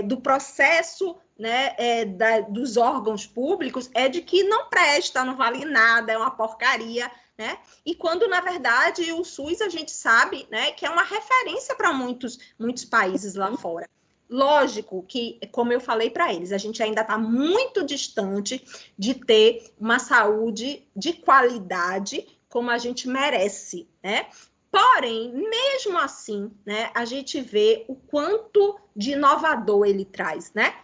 do processo, né, dos órgãos públicos, é de que não presta, não vale nada, é uma porcaria, né? E quando, na verdade, o SUS, a gente sabe, né, que é uma referência para muitos países lá fora. Lógico que, como eu falei para eles, a gente ainda está muito distante de ter uma saúde de qualidade como a gente merece, né? Porém, mesmo assim, né, a gente vê o quanto de inovador ele traz, né?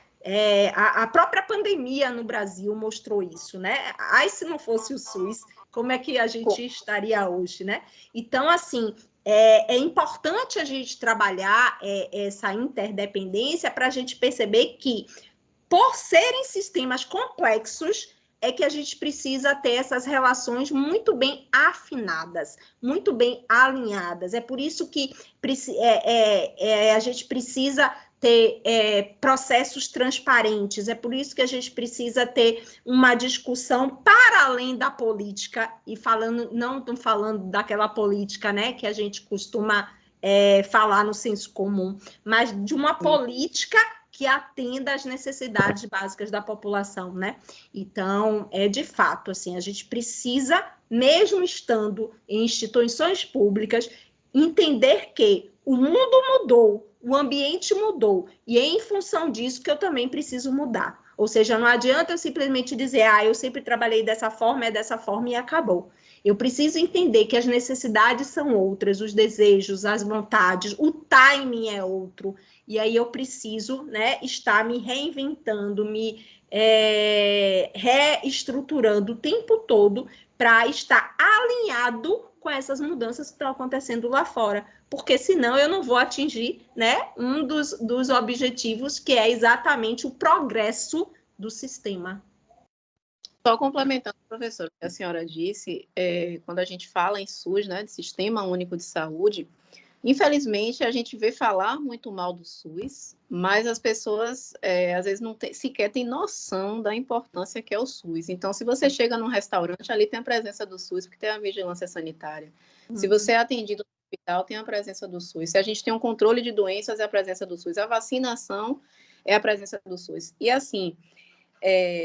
A própria pandemia no Brasil mostrou isso, né? Ai, se não fosse o SUS, como é que a gente estaria hoje, né? Então, assim, é importante a gente trabalhar essa interdependência para a gente perceber que, por serem sistemas complexos, é que a gente precisa ter essas relações muito bem afinadas, muito bem alinhadas. É por isso que a gente precisa ter processos transparentes. É por isso que a gente precisa ter uma discussão para além da política, e não estou falando daquela política, né, que a gente costuma falar no senso comum, mas de uma política que atenda às necessidades básicas da população, né? Então, de fato, assim, a gente precisa, mesmo estando em instituições públicas, entender que o mundo mudou, o ambiente mudou, e é em função disso que eu também preciso mudar. Ou seja, não adianta eu simplesmente dizer, eu sempre trabalhei dessa forma, é dessa forma e acabou. Eu preciso entender que as necessidades são outras, os desejos, as vontades, o timing é outro, e aí eu preciso, né, estar me reinventando, me reestruturando o tempo todo para estar alinhado com essas mudanças que estão acontecendo lá fora, porque senão eu não vou atingir, né, um dos objetivos, que é exatamente o progresso do sistema. Só complementando, professor, o que a senhora disse, quando a gente fala em SUS, né, de Sistema Único de Saúde, infelizmente a gente vê falar muito mal do SUS, mas as pessoas às vezes sequer têm noção da importância que é o SUS. Então, se você chega num restaurante, ali tem a presença do SUS, porque tem a vigilância sanitária. Se você é atendido no hospital, tem a presença do SUS. Se a gente tem um controle de doenças, é a presença do SUS. A vacinação é a presença do SUS. E assim,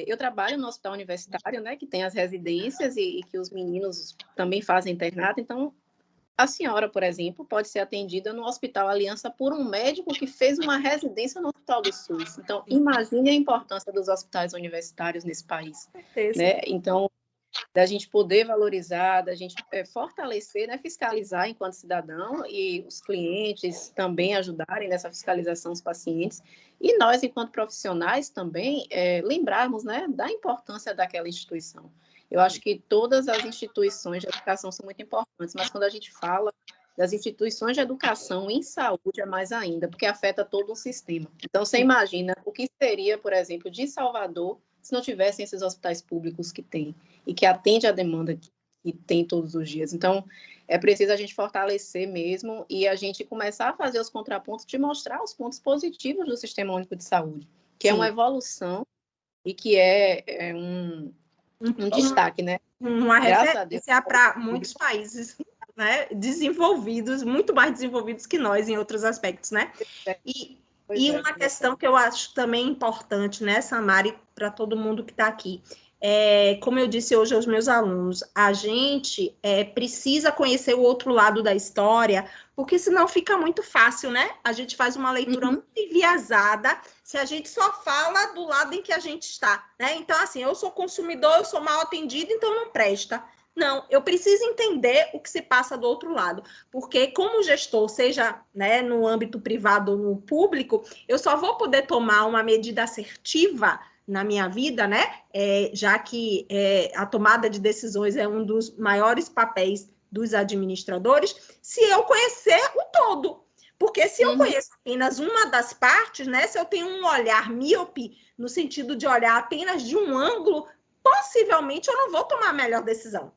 eu trabalho no hospital universitário, né, que tem as residências e que os meninos também fazem internato. Então, a senhora, por exemplo, pode ser atendida no Hospital Aliança por um médico que fez uma residência no Hospital do SUS. Então, imagine a importância dos hospitais universitários nesse país, né? Então, da gente poder valorizar, da gente fortalecer, né, fiscalizar enquanto cidadão, e os clientes também ajudarem nessa fiscalização, os pacientes, e nós, enquanto profissionais, também lembrarmos, né, da importância daquela instituição. Eu acho que todas as instituições de educação são muito importantes, mas quando a gente fala das instituições de educação em saúde, é mais ainda, porque afeta todo um sistema. Então, você imagina o que seria, por exemplo, de Salvador, se não tivessem esses hospitais públicos que tem, e que atende a demanda que tem todos os dias. Então, é preciso a gente fortalecer mesmo, e a gente começar a fazer os contrapontos, de mostrar os pontos positivos do Sistema Único de Saúde, que é uma evolução e que é um destaque, né? Uma referência para muitos países, né, desenvolvidos, muito mais desenvolvidos que nós em outros aspectos, né? E uma questão que eu acho também importante, né, Samari, para todo mundo que está aqui, como eu disse hoje aos meus alunos, a gente precisa conhecer o outro lado da história, porque senão fica muito fácil, né? A gente faz uma leitura muito enviesada se a gente só fala do lado em que a gente está, né? Então, assim, eu sou consumidor, eu sou mal atendido, então não presta. Não, eu preciso entender o que se passa do outro lado, porque como gestor, seja, né, no âmbito privado ou no público, eu só vou poder tomar uma medida assertiva na minha vida, né, já que a tomada de decisões é um dos maiores papéis dos administradores, se eu conhecer o todo. Porque se eu conheço apenas uma das partes, né, se eu tenho um olhar míope, no sentido de olhar apenas de um ângulo, possivelmente eu não vou tomar a melhor decisão.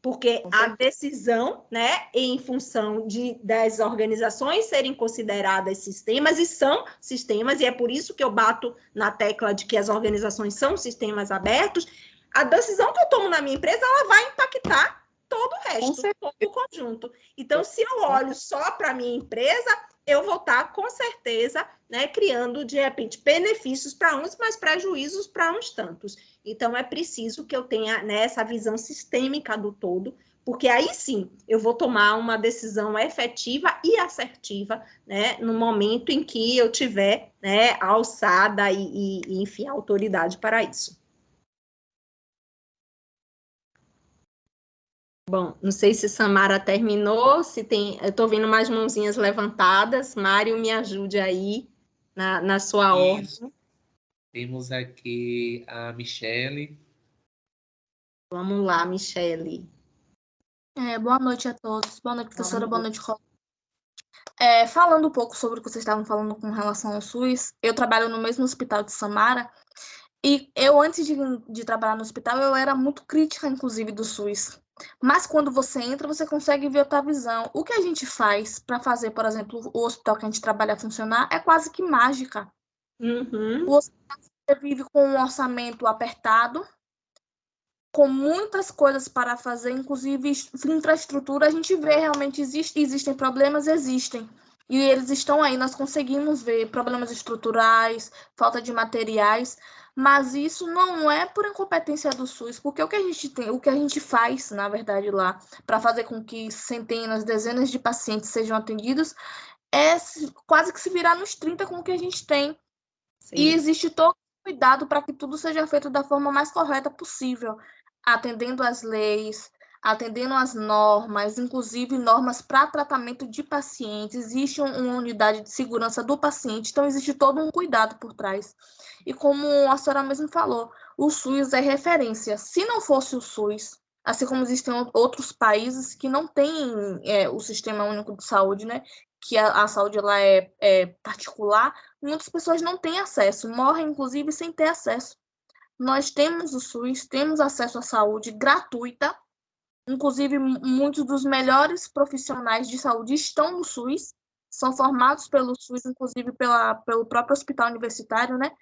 Porque a decisão, né, em função das organizações serem consideradas sistemas, e são sistemas, e é por isso que eu bato na tecla de que as organizações são sistemas abertos, a decisão que eu tomo na minha empresa, ela vai impactar todo o resto, todo o conjunto. Então, se eu olho só para a minha empresa, eu vou estar, com certeza, né, criando, de repente, benefícios para uns, mas prejuízos para uns tantos. Então, é preciso que eu tenha, né, essa visão sistêmica do todo, porque aí sim eu vou tomar uma decisão efetiva e assertiva, né, no momento em que eu tiver, né, alçada e, enfim, autoridade para isso. Bom, não sei se Samara terminou, se tem, eu estou vendo mais mãozinhas levantadas. Mário, me ajude aí na sua ordem. Temos aqui a Michele. Vamos lá, Michele. Boa noite a todos. Boa noite, professora. Boa noite, colega. Falando um pouco sobre o que vocês estavam falando com relação ao SUS, eu trabalho no mesmo hospital de Samara, E eu, antes de trabalhar no hospital, eu era muito crítica, inclusive, do SUS. Mas quando você entra, você consegue ver outra visão. O que a gente faz para fazer, por exemplo, o hospital que a gente trabalha funcionar é quase que mágica. O hospital vive com um orçamento apertado, com muitas coisas para fazer, inclusive infraestrutura. A gente vê realmente existem problemas, existem. E eles estão aí, nós conseguimos ver problemas estruturais, falta de materiais, mas isso não é por incompetência do SUS, porque o que a gente faz, na verdade, lá, para fazer com que centenas, dezenas de pacientes sejam atendidos, é quase que se virar nos 30 com o que a gente tem. Sim. E existe todo cuidado para que tudo seja feito da forma mais correta possível, atendendo às leis, atendendo às normas, inclusive normas para tratamento de pacientes. Existe uma unidade de segurança do paciente, então existe todo um cuidado por trás. E como a senhora mesmo falou, o SUS é referência. Se não fosse o SUS, assim como existem outros países que não têm o Sistema Único de Saúde, né? Que a saúde lá é particular, muitas pessoas não têm acesso, morrem, inclusive, sem ter acesso. Nós temos o SUS, temos acesso à saúde gratuita, inclusive muitos dos melhores profissionais de saúde estão no SUS, são formados pelo SUS, inclusive pelo próprio hospital universitário, né,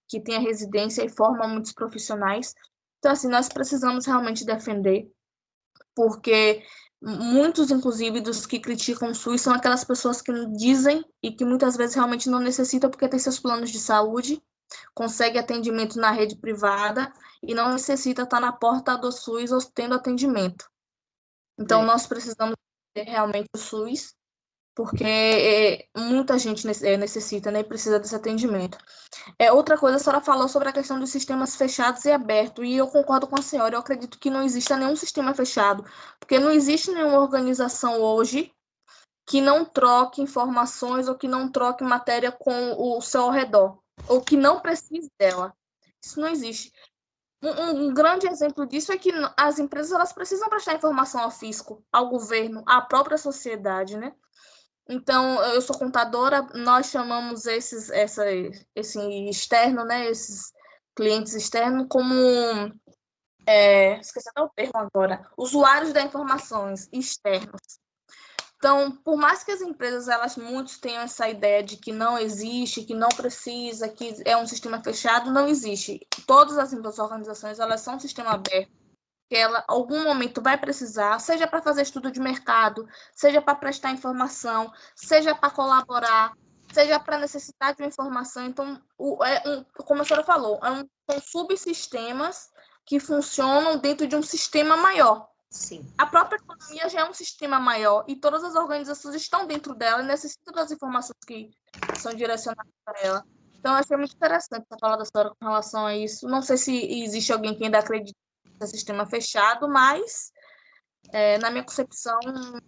que tem a residência e forma muitos profissionais. Então, assim, nós precisamos realmente defender, porque muitos, inclusive, dos que criticam o SUS são aquelas pessoas que dizem e que muitas vezes realmente não necessitam porque tem seus planos de saúde, consegue atendimento na rede privada e não necessita estar na porta do SUS ou tendo atendimento. Então, nós precisamos ter realmente o SUS, porque muita gente necessita, né, e precisa desse atendimento. Outra coisa, a senhora falou sobre a questão dos sistemas fechados e abertos, e eu concordo com a senhora, eu acredito que não exista nenhum sistema fechado, porque não existe nenhuma organização hoje que não troque informações ou que não troque matéria com o seu ao redor, ou que não precise dela. Isso não existe. Um grande exemplo disso é que as empresas elas precisam prestar informação ao fisco, ao governo, à própria sociedade, né? Então, eu sou contadora, nós chamamos esse externo, né? Esses clientes externos como esqueci até o termo agora, usuários das informações externos. Então, por mais que as empresas, muitos tenham essa ideia de que não existe, que não precisa, que é um sistema fechado, não existe. Todas as organizações, elas são um sistema aberto, que ela, em algum momento, vai precisar, seja para fazer estudo de mercado, seja para prestar informação, seja para colaborar, seja para necessitar de uma informação. Então, como a senhora falou, são subsistemas que funcionam dentro de um sistema maior. Sim. A própria economia já é um sistema maior e todas as organizações estão dentro dela e necessitam das informações que são direcionadas para ela. Então, eu achei muito interessante a fala da senhora com relação a isso. Não sei se existe alguém que ainda acredita no sistema fechado, mas, na minha concepção,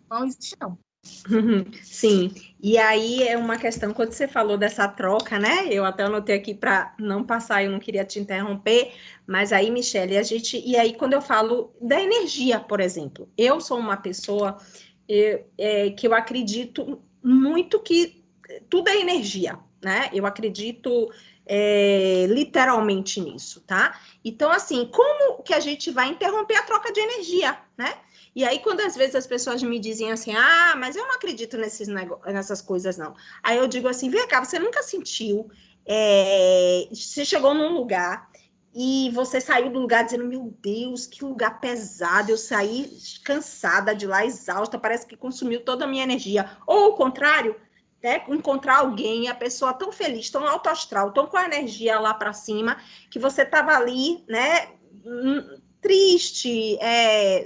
não existe, não. Sim, e aí é uma questão, quando você falou dessa troca, né, eu até anotei aqui para não passar, eu não queria te interromper, mas aí, Michele, e aí quando eu falo da energia, por exemplo, eu sou uma pessoa que eu acredito muito que tudo é energia, né, eu acredito literalmente nisso, tá? Então, assim, como que a gente vai interromper a troca de energia, né? E aí, quando às vezes as pessoas me dizem assim, mas eu não acredito nessas coisas, não. Aí eu digo assim, vem cá, você nunca sentiu, você chegou num lugar e você saiu do lugar dizendo, meu Deus, que lugar pesado, eu saí cansada de lá, exausta, parece que consumiu toda a minha energia. Ou o contrário, né, encontrar alguém, a pessoa tão feliz, tão alto astral, tão com a energia lá para cima, que você estava ali, né, triste,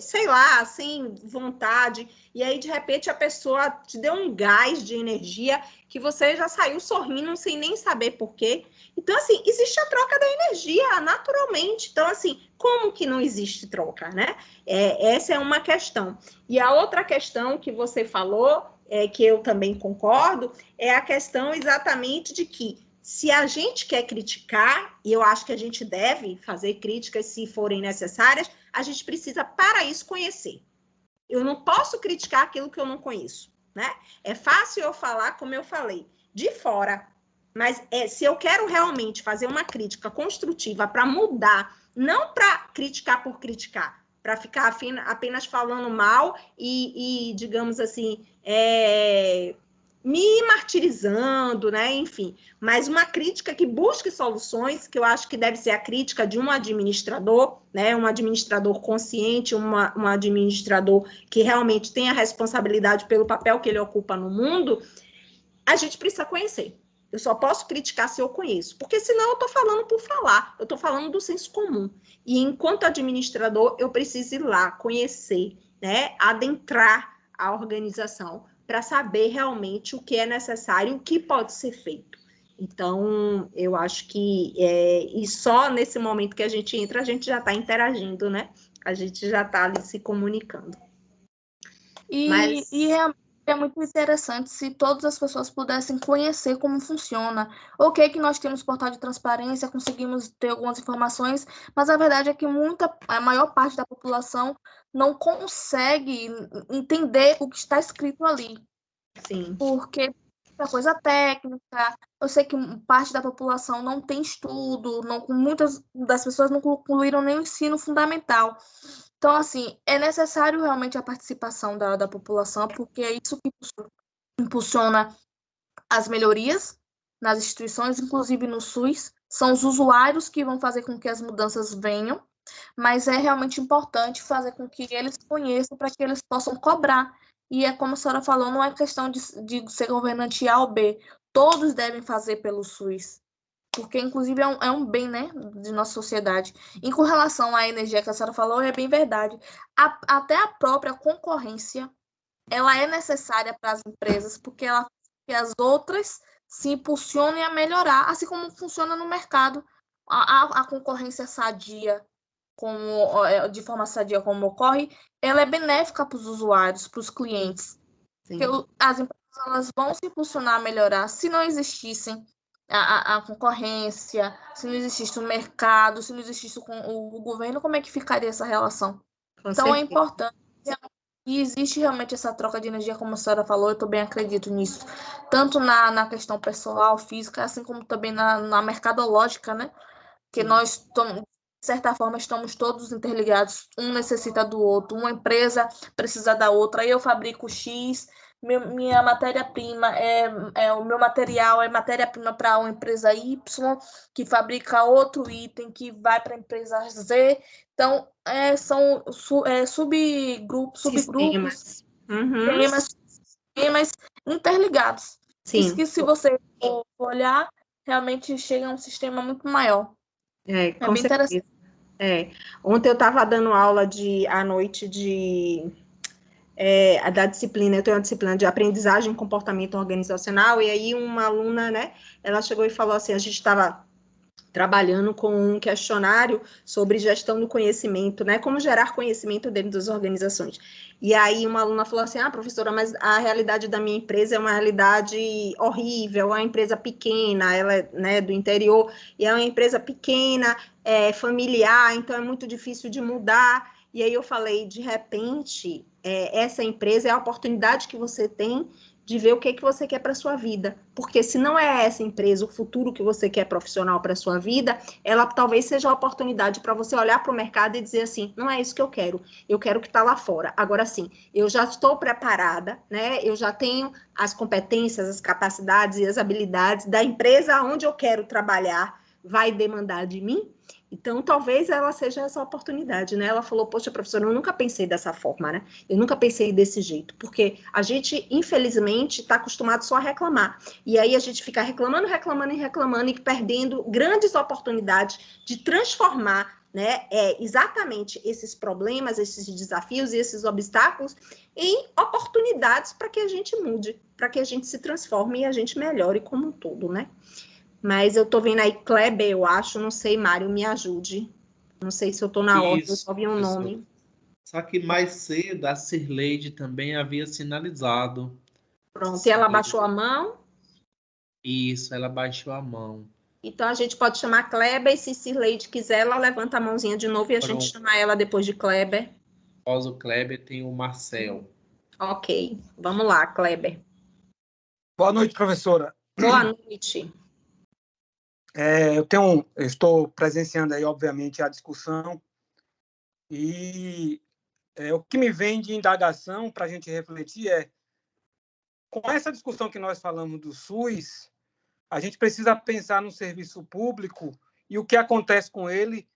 sei lá, sem vontade, e aí de repente a pessoa te deu um gás de energia que você já saiu sorrindo sem nem saber por quê. Então, assim, existe a troca da energia naturalmente. Então, assim, como que não existe troca, né? Essa é uma questão. E a outra questão que você falou, que eu também concordo, é a questão exatamente de que se a gente quer criticar, e eu acho que a gente deve fazer críticas se forem necessárias, a gente precisa, para isso, conhecer. Eu não posso criticar aquilo que eu não conheço, né? É fácil eu falar, como eu falei, de fora, Mas se eu quero realmente fazer uma crítica construtiva para mudar, não para criticar por criticar, para ficar apenas falando mal e digamos assim, me martirizando, né? Enfim, mas uma crítica que busque soluções, que eu acho que deve ser a crítica de um administrador, né? Um administrador consciente, um administrador que realmente tem a responsabilidade pelo papel que ele ocupa no mundo, a gente precisa conhecer. Eu só posso criticar se eu conheço, porque senão eu estou falando por falar, eu estou falando do senso comum. E enquanto administrador, eu preciso ir lá, conhecer, né? Adentrar a organização, para saber realmente o que é necessário, o que pode ser feito. Então, eu acho que e só nesse momento que a gente entra, a gente já está interagindo, né? A gente já está ali se comunicando. E é muito interessante se todas as pessoas pudessem conhecer como funciona. Ok, que nós temos portal de transparência, conseguimos ter algumas informações, mas a verdade é que a maior parte da população não consegue entender o que está escrito ali. Sim. Porque é coisa técnica. Eu sei que parte da população não tem estudo, muitas das pessoas não concluíram nem o ensino fundamental. Então, assim, é necessário realmente a participação da população, porque é isso que impulsiona as melhorias nas instituições, inclusive no SUS. São os usuários que vão fazer com que as mudanças venham, mas é realmente importante fazer com que eles conheçam para que eles possam cobrar. E é como a senhora falou, não é questão de ser governante A ou B. Todos devem fazer pelo SUS, porque, inclusive, é um bem, né, de nossa sociedade. E com relação à energia que a senhora falou, é bem verdade. Até a própria concorrência, ela é necessária para as empresas, porque ela faz que as outras se impulsionem a melhorar, assim como funciona no mercado. A concorrência sadia, de forma sadia como ocorre, ela é benéfica para os usuários, para os clientes. Sim. Porque as empresas elas vão se impulsionar a melhorar. Se não existissem a concorrência, se não existisse o mercado, se não existisse o governo, como é que ficaria essa relação? Então, é importante. E existe realmente essa troca de energia, como a senhora falou, eu também acredito nisso. Tanto na questão pessoal, física, assim como também na mercadológica, né? Que nós, de certa forma, estamos todos interligados. Um necessita do outro. Uma empresa precisa da outra. Eu fabrico X, minha matéria-prima o meu material é matéria-prima para uma empresa Y, que fabrica outro item que vai para a empresa Z. Então, são subgrupos, sistemas interligados. Sim. Isso que, se você for olhar, realmente chega a um sistema muito maior. É bem interessante. Ontem eu estava dando aula à noite da disciplina, eu tenho uma disciplina de aprendizagem e comportamento organizacional, e aí uma aluna, né, ela chegou e falou assim, a gente estava trabalhando com um questionário sobre gestão do conhecimento, né, como gerar conhecimento dentro das organizações. E aí uma aluna falou assim, professora, mas a realidade da minha empresa é uma realidade horrível, é uma empresa pequena, ela é, né, do interior, e é uma empresa pequena, familiar, então é muito difícil de mudar. E aí eu falei, de repente, essa empresa é a oportunidade que você tem de ver o que você quer para a sua vida. Porque se não é essa empresa, o futuro que você quer profissional para a sua vida, ela talvez seja a oportunidade para você olhar para o mercado e dizer assim, não é isso que eu quero que está lá fora. Agora sim, eu já estou preparada, né? Eu já tenho as competências, as capacidades e as habilidades da empresa onde eu quero trabalhar, vai demandar de mim. Então, talvez ela seja essa oportunidade, né? Ela falou, poxa, professora, eu nunca pensei dessa forma, né? Eu nunca pensei desse jeito, porque a gente, infelizmente, está acostumado só a reclamar. E aí a gente fica reclamando e perdendo grandes oportunidades de transformar, né, exatamente esses problemas, esses desafios e esses obstáculos em oportunidades para que a gente mude, para que a gente se transforme e a gente melhore como um todo, né? Mas eu tô vendo aí Kleber, eu acho, não sei, Mário, me ajude. Não sei se eu tô na ordem, eu só vi um nome. Só que mais cedo a Cirleide também havia sinalizado. Pronto, e ela baixou a mão? Isso, ela baixou a mão. Então a gente pode chamar Kleber, e se Cirleide quiser, ela levanta a mãozinha de novo e a gente chama ela depois de Kleber. Após o Kleber tem o Marcel. Ok, vamos lá, Kleber. Boa noite, professora. Boa noite. eu estou presenciando aí, obviamente, a discussão e o que me vem de indagação para a gente refletir com essa discussão que nós falamos do SUS, a gente precisa pensar no serviço público e o que acontece com ele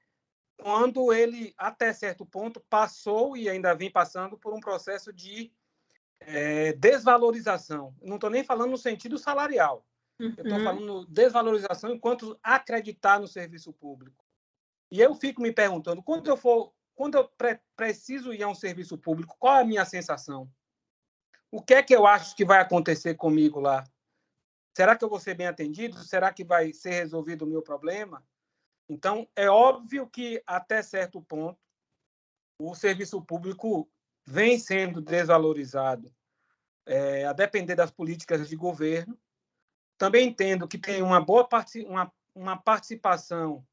quando ele, até certo ponto, passou e ainda vem passando por um processo de desvalorização. Não estou nem falando no sentido salarial. Eu estou falando desvalorização enquanto acreditar no serviço público. E eu fico me perguntando, quando eu preciso ir a um serviço público, qual é a minha sensação? O que é que eu acho que vai acontecer comigo lá? Será que eu vou ser bem atendido? Será que vai ser resolvido o meu problema? Então, é óbvio que, até certo ponto, o serviço público vem sendo desvalorizado, a depender das políticas de governo. Também entendo que tem uma boa uma participação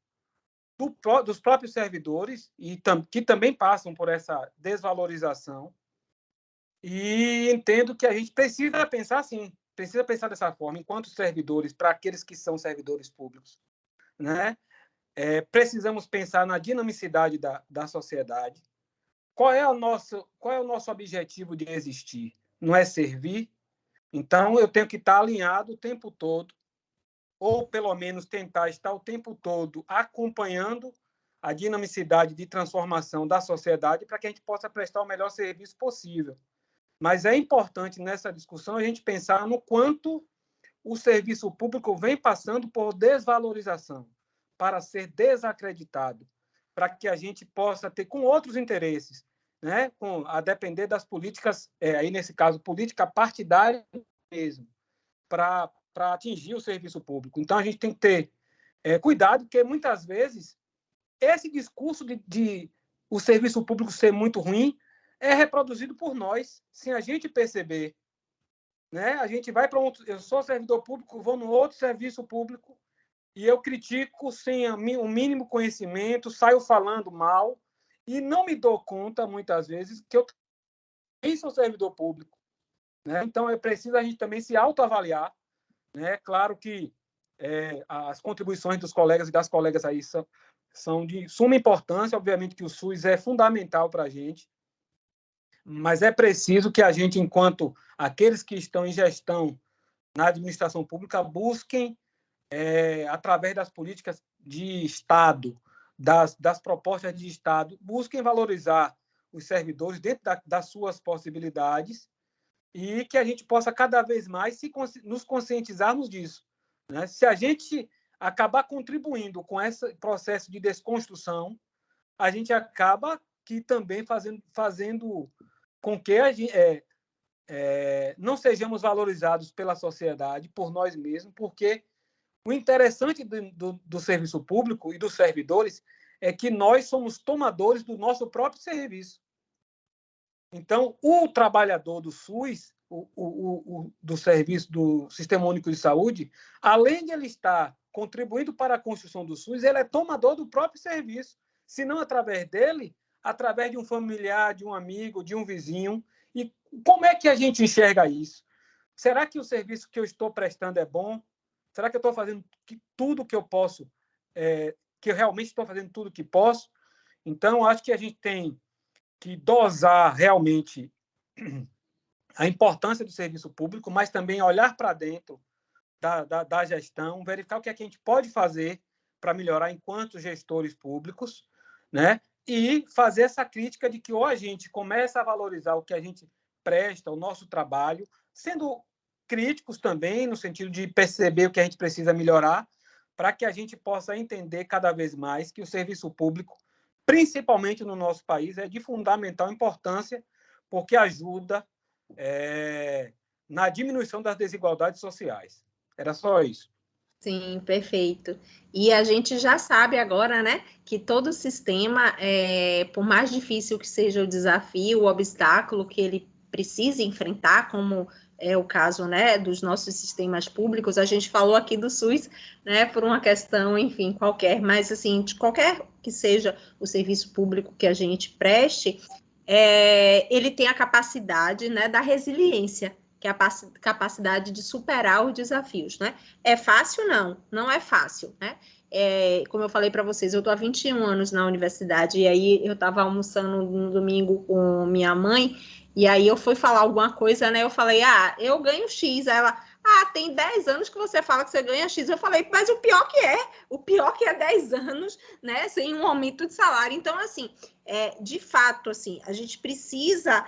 dos próprios servidores e que também passam por essa desvalorização. E entendo que a gente precisa pensar assim, precisa pensar dessa forma, enquanto servidores, para aqueles que são servidores públicos, né? Precisamos pensar na dinamicidade da sociedade. Qual é o nosso objetivo de existir? Não é servir? Então, eu tenho que estar alinhado o tempo todo, ou pelo menos tentar estar o tempo todo acompanhando a dinamicidade de transformação da sociedade para que a gente possa prestar o melhor serviço possível. Mas é importante, nessa discussão, a gente pensar no quanto o serviço público vem passando por desvalorização, para ser desacreditado, para que a gente possa ter com outros interesses, né? A depender das políticas, aí nesse caso, política partidária mesmo, para atingir o serviço público. Então, a gente tem que ter cuidado, porque muitas vezes esse discurso de o serviço público ser muito ruim é reproduzido por nós, sem a gente perceber. Né? A gente vai para eu sou servidor público, vou no outro serviço público e eu critico sem o mínimo conhecimento, saio falando mal e não me dou conta, muitas vezes, que eu também sou servidor público. Né? Então, é preciso a gente também se autoavaliar. Né? Claro que as contribuições dos colegas e das colegas aí são de suma importância. Obviamente que o SUS é fundamental para a gente, mas é preciso que a gente, enquanto aqueles que estão em gestão na administração pública, busquem, através das políticas de Estado, das propostas de Estado, busquem valorizar os servidores dentro das suas possibilidades e que a gente possa cada vez mais nos conscientizarmos disso. Né? Se a gente acabar contribuindo com esse processo de desconstrução, a gente acaba que também fazendo com que não sejamos valorizados pela sociedade, por nós mesmos, porque o interessante do serviço público e dos servidores é que nós somos tomadores do nosso próprio serviço. Então, o trabalhador do SUS, do serviço do Sistema Único de Saúde, além de ele estar contribuindo para a construção do SUS, ele é tomador do próprio serviço, se não através dele, através de um familiar, de um amigo, de um vizinho. E como é que a gente enxerga isso? Será que o serviço que eu estou prestando é bom? Será que eu estou fazendo tudo que eu posso, que eu realmente estou fazendo tudo que posso? Então, acho que a gente tem que dosar realmente a importância do serviço público, mas também olhar para dentro da gestão, verificar o que é que a gente pode fazer para melhorar enquanto gestores públicos, né? E fazer essa crítica de que ou a gente começa a valorizar o que a gente presta, o nosso trabalho, sendo críticos também, no sentido de perceber o que a gente precisa melhorar, para que a gente possa entender cada vez mais que o serviço público, principalmente no nosso país, é de fundamental importância, porque ajuda na diminuição das desigualdades sociais. Era só isso. Sim, perfeito. E a gente já sabe agora, né, que todo sistema, por mais difícil que seja o desafio, o obstáculo que ele precise enfrentar, como é o caso, né, dos nossos sistemas públicos, a gente falou aqui do SUS, né, por uma questão, enfim, qualquer, mas assim, de qualquer que seja o serviço público que a gente preste, ele tem a capacidade, né, da resiliência. que é a capacidade de superar os desafios, né? É fácil? Não, não é fácil, né? Como eu falei para vocês, eu estou há 21 anos na universidade, e aí eu estava almoçando no domingo com minha mãe, e aí eu fui falar alguma coisa, né? Eu falei, eu ganho X. Aí ela, tem 10 anos que você fala que você ganha X. Eu falei, mas o pior que é 10 anos, né? Sem um aumento de salário. Então, assim, de fato, assim, a gente precisa,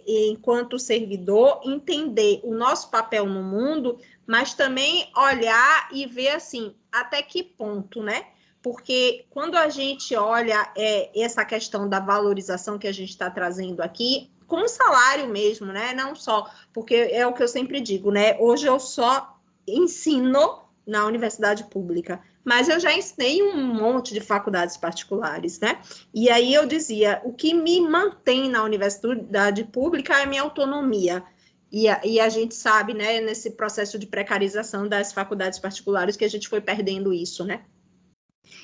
enquanto servidor, entender o nosso papel no mundo, mas também olhar e ver, assim, até que ponto, né? Porque quando a gente olha essa questão da valorização que a gente está trazendo aqui, com o salário mesmo, né? Não só, porque é o que eu sempre digo, né? Hoje eu só ensino na universidade pública, mas eu já ensinei um monte de faculdades particulares, né? E aí eu dizia, o que me mantém na universidade pública é a minha autonomia. E a gente sabe, né, nesse processo de precarização das faculdades particulares, que a gente foi perdendo isso, né?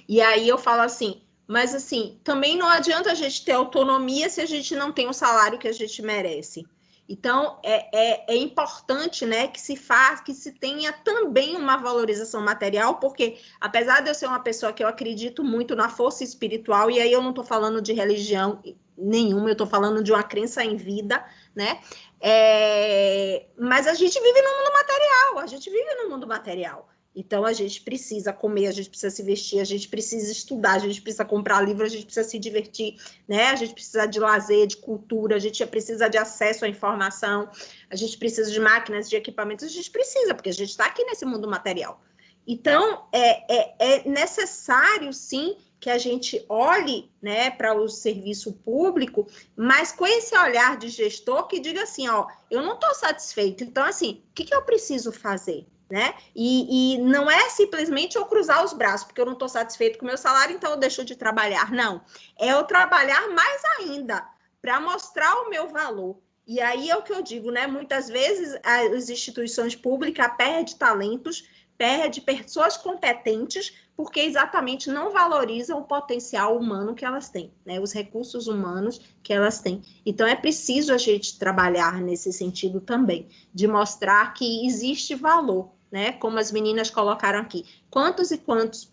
E aí eu falo assim, mas assim, também não adianta a gente ter autonomia se a gente não tem o salário que a gente merece. Então, é importante, né, que se tenha também uma valorização material, porque apesar de eu ser uma pessoa que eu acredito muito na força espiritual, e aí eu não estou falando de religião nenhuma, eu estou falando de uma crença em vida, né? Mas a gente vive no mundo material, Então, a gente precisa comer, a gente precisa se vestir, a gente precisa estudar, a gente precisa comprar livro, a gente precisa se divertir, né? A gente precisa de lazer, de cultura, a gente precisa de acesso à informação, a gente precisa de máquinas, de equipamentos, a gente precisa, porque a gente está aqui nesse mundo material. Então, é necessário, sim, que a gente olhe, né, para o serviço público, mas com esse olhar de gestor que diga assim, eu não estou satisfeito, então, assim, o que eu preciso fazer? Né? E não é simplesmente eu cruzar os braços, porque eu não estou satisfeito com o meu salário, então eu deixo de trabalhar. Não, é eu trabalhar mais ainda para mostrar o meu valor. E aí é o que eu digo, né? Muitas vezes as instituições públicas perdem talentos, perdem pessoas competentes, porque exatamente não valorizam o potencial humano que elas têm, né? Os recursos humanos que elas têm. Então é preciso a gente trabalhar nesse sentido também, de mostrar que existe valor, né? Como as meninas colocaram aqui. Quantos e quantos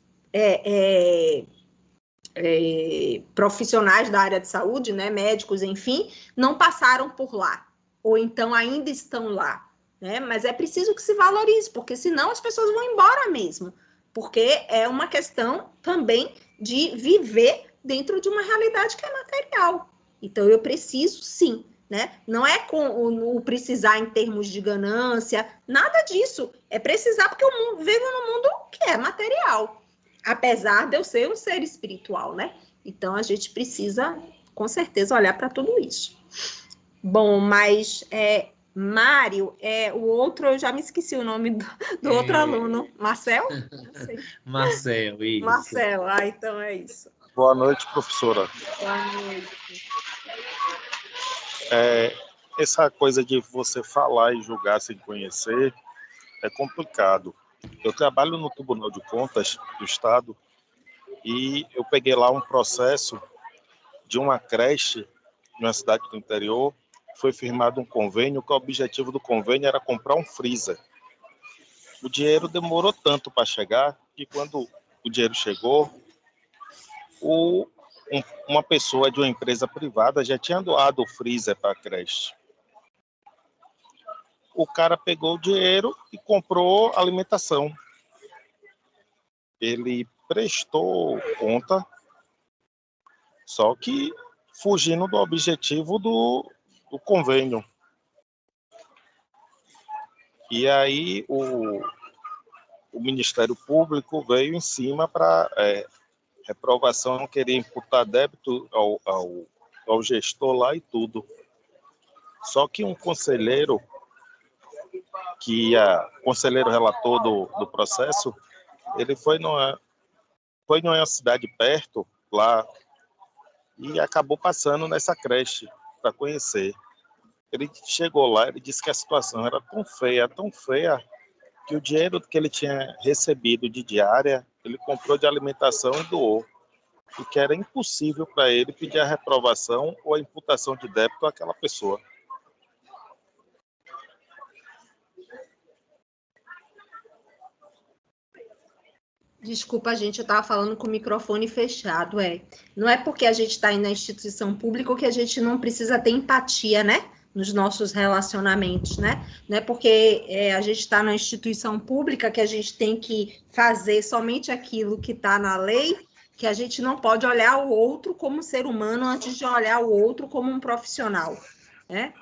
profissionais da área de saúde, né? Médicos, enfim, não passaram por lá, ou então ainda estão lá, né? Mas é preciso que se valorize, porque senão as pessoas vão embora mesmo, porque é uma questão também de viver dentro de uma realidade que é material. Então, eu preciso, sim, né? Não é com o precisar em termos de ganância, nada disso. É precisar porque eu vivo num mundo que é material, apesar de eu ser um ser espiritual, né? Então, a gente precisa, com certeza, olhar para tudo isso. Bom, mas Mário, o outro, eu já me esqueci o nome do outro aluno. Marcel? Marcel, isso. Marcel, então é isso. Boa noite, professora. Boa noite. Essa coisa de você falar e julgar sem conhecer é complicado. Eu trabalho no Tribunal de Contas do Estado e eu peguei lá um processo de uma creche numa cidade do interior. Foi firmado um convênio, que o objetivo do convênio era comprar um freezer. O dinheiro demorou tanto para chegar que quando o dinheiro chegou, uma pessoa de uma empresa privada já tinha doado o freezer para a creche. O cara pegou o dinheiro e comprou alimentação. Ele prestou conta, só que fugindo do objetivo do convênio. E aí o Ministério Público veio em cima para reprovação, não queria imputar débito ao gestor lá e tudo. Só que um conselheiro, conselheiro relator do processo, ele foi numa cidade perto, lá, e acabou passando nessa creche para conhecer. Ele chegou lá, ele disse que a situação era tão feia, que o dinheiro que ele tinha recebido de diária, ele comprou de alimentação e doou. E que era impossível para ele pedir a reprovação ou a imputação de débito àquela pessoa. Desculpa, gente, eu estava falando com o microfone fechado, Não é porque a gente está aí na instituição pública que a gente não precisa ter empatia, né? Nos nossos relacionamentos, né? Não é porque a gente está na instituição pública que a gente tem que fazer somente aquilo que está na lei, que a gente não pode olhar o outro como ser humano antes de olhar o outro como um profissional, né?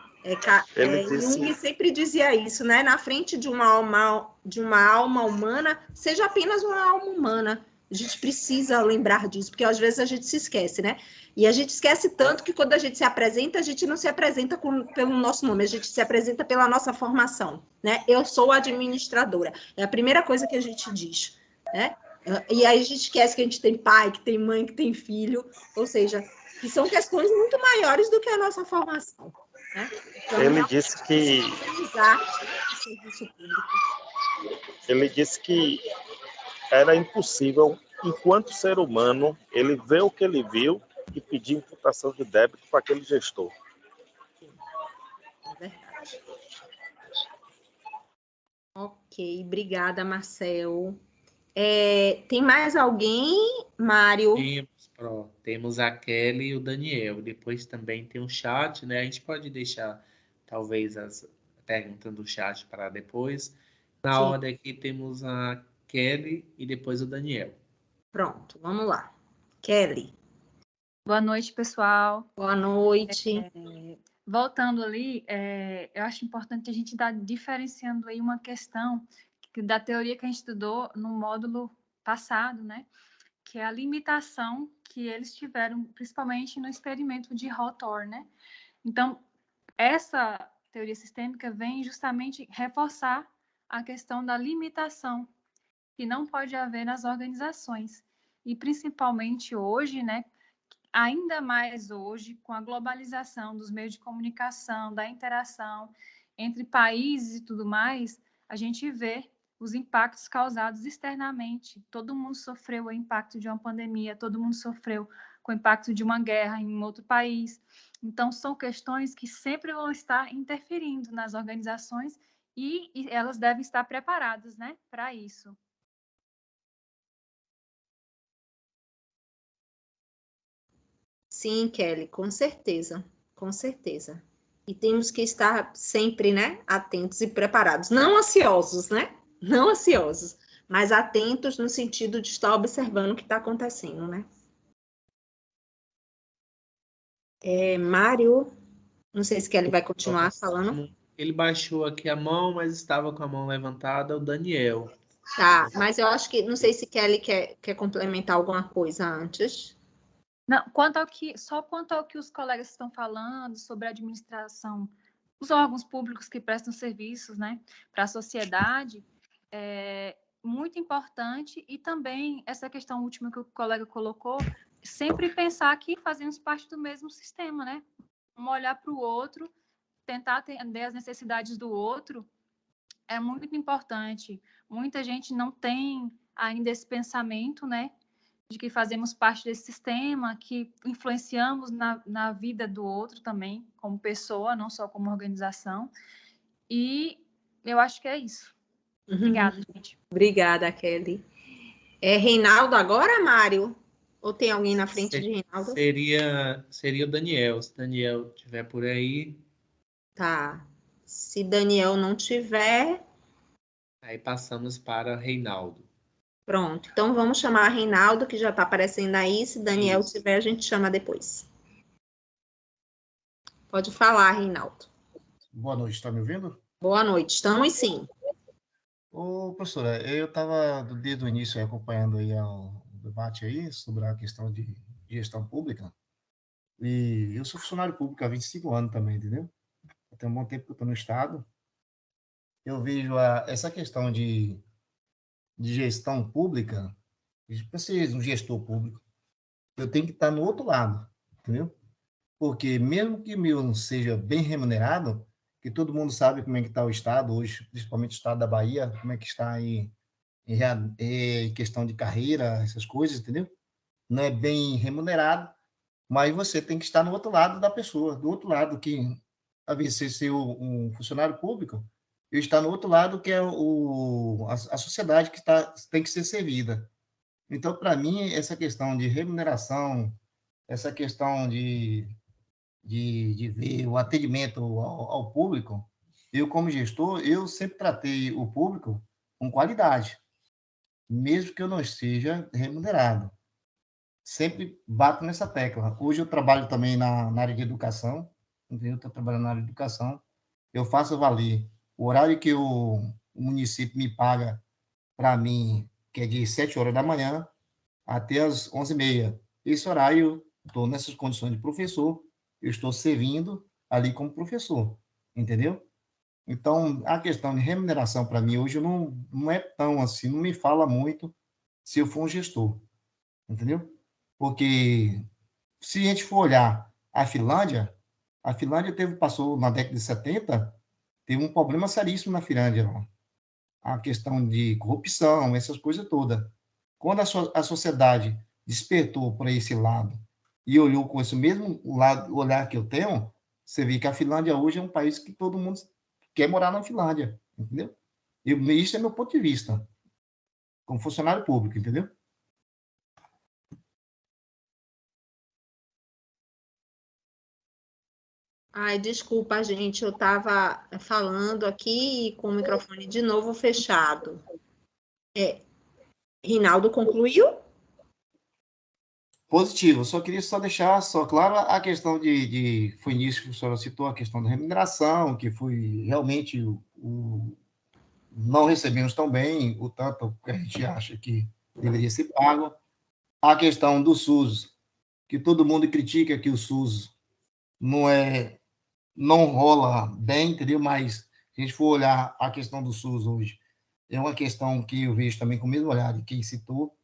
Jung sempre dizia isso, né? Na frente de uma alma humana, seja apenas uma alma humana. A gente precisa lembrar disso, porque às vezes a gente se esquece, né? E a gente esquece tanto que quando a gente se apresenta, a gente não se apresenta pelo nosso nome, a gente se apresenta pela nossa formação, né? Eu sou administradora. É a primeira coisa que a gente diz, né? E aí a gente esquece que a gente tem pai, que tem mãe, que tem filho, ou seja, que são questões muito maiores do que a nossa formação. Então, ele disse que era impossível, enquanto ser humano, ele ver o que ele viu e pedir imputação de débito para aquele gestor. É verdade. Ok, obrigada, Marcel. Tem mais alguém, Mário? Temos a Kelly e o Daniel. Depois também tem o chat, né? A gente pode deixar, talvez, as perguntas do chat para depois. Na ordem aqui temos a Kelly e depois o Daniel. Pronto, vamos lá. Kelly. Boa noite, pessoal. Boa noite. Voltando ali, eu acho importante a gente estar diferenciando aí uma questão da teoria que a gente estudou no módulo passado, né? Que é a limitação que eles tiveram, principalmente no experimento de Rotor, né? Então, essa teoria sistêmica vem justamente reforçar a questão da limitação que não pode haver nas organizações. E, principalmente hoje, né? Ainda mais hoje, com a globalização dos meios de comunicação, da interação entre países e tudo mais, a gente vê os impactos causados externamente. Todo mundo sofreu o impacto de uma pandemia, todo mundo sofreu com o impacto de uma guerra em outro país. Então, são questões que sempre vão estar interferindo nas organizações e elas devem estar preparadas, né, para isso. Sim, Kelly, com certeza, com certeza. E temos que estar sempre, né, atentos e preparados. Não ansiosos, né? Não ansiosos, mas atentos no sentido de estar observando o que está acontecendo, né? Mário, não sei se Kelly vai continuar falando. Ele baixou aqui a mão, mas estava com a mão levantada, o Daniel. Tá, mas eu acho que, não sei se Kelly quer complementar alguma coisa antes. Não, só quanto ao que os colegas estão falando sobre a administração, os órgãos públicos que prestam serviços, né, para a sociedade, é muito importante, e também essa questão última que o colega colocou, sempre pensar que fazemos parte do mesmo sistema, né? Um olhar para o outro, tentar atender as necessidades do outro, é muito importante. Muita gente não tem ainda esse pensamento, né, de que fazemos parte desse sistema, que influenciamos na vida do outro também, como pessoa, não só como organização. E eu acho que é isso. Obrigada, gente. Obrigada, Kelly. Reinaldo agora, Mário? Ou tem alguém na frente de Reinaldo? Seria o Daniel. Se Daniel estiver por aí. Tá. Se Daniel não tiver... Aí passamos para Reinaldo. Pronto. Então, vamos chamar Reinaldo, que já está aparecendo aí. Se Daniel tiver, a gente chama depois. Pode falar, Reinaldo. Boa noite. Está me ouvindo? Boa noite. Estamos sim. Ô, professora, eu estava desde o início acompanhando aí o debate aí sobre a questão de gestão pública, e eu sou funcionário público há 25 anos também, entendeu? Tem um bom tempo que eu estou no Estado. Eu vejo essa questão de gestão pública, para ser um gestor público, eu tenho que estar no outro lado, entendeu? Porque mesmo que meu não seja bem remunerado, que todo mundo sabe como é que está o Estado hoje, principalmente o Estado da Bahia, como é que está aí em questão de carreira, essas coisas, entendeu? Não é bem remunerado, mas você tem que estar no outro lado da pessoa, do outro lado, que, a vez de ser um funcionário público, eu estar no outro lado, que é a sociedade que tem que ser servida. Então, para mim, essa questão de remuneração, essa questão de ver o atendimento ao público, eu, como gestor, eu sempre tratei o público com qualidade, mesmo que eu não esteja remunerado. Sempre bato nessa tecla. Hoje eu trabalho também na área de educação, entendeu? Estou trabalhando na área de educação. Eu faço valer o horário que o município me paga para mim, que é de 7 horas da manhã até as 11h30. Esse horário, estou nessas condições de professor, eu estou servindo ali como professor, entendeu? Então, a questão de remuneração para mim hoje não é tão assim, não me fala muito se eu for um gestor, entendeu? Porque se a gente for olhar a Finlândia passou na década de 70, teve um problema seríssimo na Finlândia, a questão de corrupção, essas coisas todas. Quando a sociedade despertou para esse lado e olhou com esse mesmo olhar que eu tenho, você vê que a Finlândia hoje é um país que todo mundo quer morar na Finlândia, entendeu? Isso é meu ponto de vista, como funcionário público, entendeu? Ai, desculpa, gente, eu estava falando aqui com o microfone de novo fechado. Rinaldo concluiu? Positivo, só queria deixar claro a questão foi início que a senhora citou, a questão da remuneração, que foi realmente não recebemos tão bem o tanto que a gente acha que deveria ser pago. A questão do SUS, que todo mundo critica que o SUS não rola bem, entendeu? Mas se a gente for olhar a questão do SUS hoje, é uma questão que eu vejo também com o mesmo olhar de quem citou,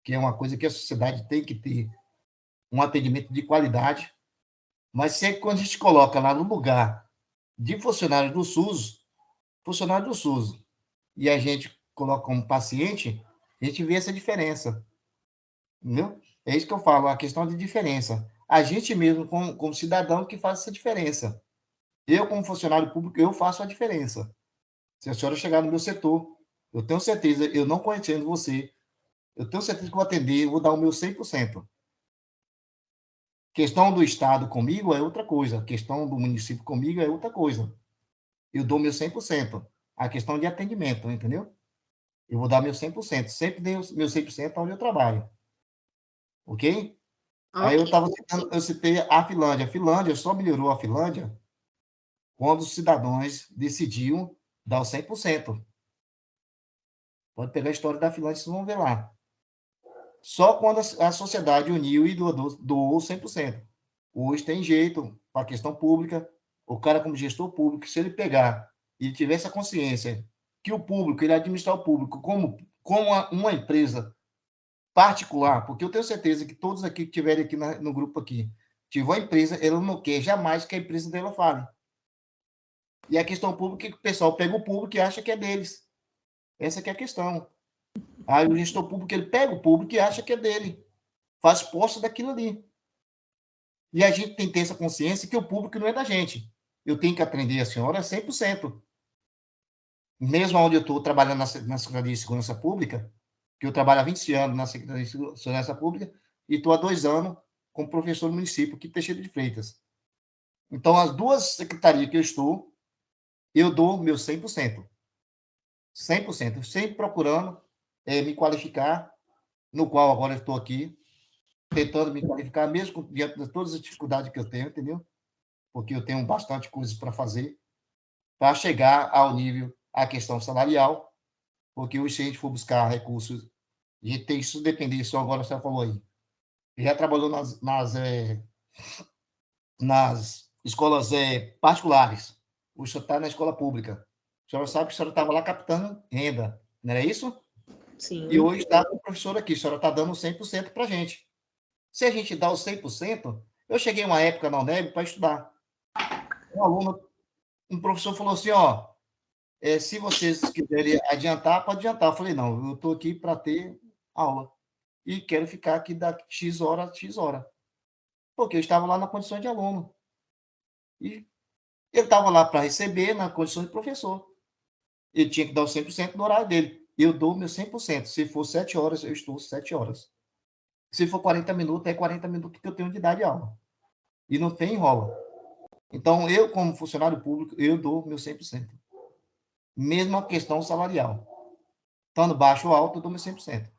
que é uma coisa que a sociedade tem que ter um atendimento de qualidade, mas sempre quando a gente coloca lá no lugar de funcionário do SUS, e a gente coloca como paciente, a gente vê essa diferença, entendeu? É isso que eu falo, a questão de diferença. A gente mesmo, como cidadão, que faz essa diferença. Eu, como funcionário público, eu faço a diferença. Se a senhora chegar no meu setor, eu tenho certeza, eu não conhecendo você, eu tenho certeza que vou atender, vou dar o meu 100%. Questão do Estado comigo é outra coisa, questão do município comigo é outra coisa. Eu dou meu 100%. A questão de atendimento, entendeu? Eu vou dar meu 100%. Sempre dei meu 100% onde eu trabalho. Ok? Aí eu citei a Finlândia. A Finlândia só melhorou a Finlândia quando os cidadãos decidiam dar o 100%. Pode pegar a história da Finlândia, vocês vão ver lá. Só quando a sociedade uniu e doou 100%. Hoje tem jeito para a questão pública. O cara, como gestor público, se ele pegar e tiver essa consciência que o público, ele administrar o público como uma empresa particular, porque eu tenho certeza que todos aqui que estiverem aqui no grupo aqui, tiver uma empresa, ela não quer jamais que a empresa dela fale. E a questão pública é que o pessoal pega o público e acha que é deles. Essa que é a questão. Aí o gestor público, ele pega o público e acha que é dele. Faz posse daquilo ali. E a gente tem que ter essa consciência que o público não é da gente. Eu tenho que atender a senhora 100%. Mesmo onde eu estou trabalhando na Secretaria de Segurança Pública, que eu trabalho há 20 anos na Secretaria de Segurança Pública, e estou há 2 anos como professor do município aqui, Teixeira de Freitas. Então, as 2 secretarias que eu estou, eu dou meu 100%. 100%. Sempre procurando me qualificar, no qual agora eu estou aqui, tentando me qualificar, mesmo diante de todas as dificuldades que eu tenho, entendeu? Porque eu tenho bastante coisas para fazer, para chegar ao nível, a questão salarial, porque hoje, se a gente for buscar recursos, a gente tem isso depender, só agora você falou aí. Já trabalhou nas escolas particulares, o senhor está na escola pública. A senhora sabe que a senhora estava lá captando renda, não era isso? Sim. E hoje está com o professor aqui, a senhora está dando 100% para a gente. Se a gente dá o 100%, eu cheguei uma época na UNEB para estudar. Um professor falou assim, se vocês quiserem adiantar, pode adiantar. Eu falei, não, eu estou aqui para ter aula. E quero ficar aqui da X hora a X hora. Porque eu estava lá na condição de aluno. E ele estava lá para receber na condição de professor. Ele tinha que dar o 100% do horário dele. eu dou meu 100%. Se for 7 horas, eu estou 7 horas. Se for 40 minutos, é 40 minutos que eu tenho de dar de aula. E não tem enrola. Então, eu, como funcionário público, eu dou meu 100%. Mesmo a questão salarial. Estando baixo ou alto, eu dou meu 100%.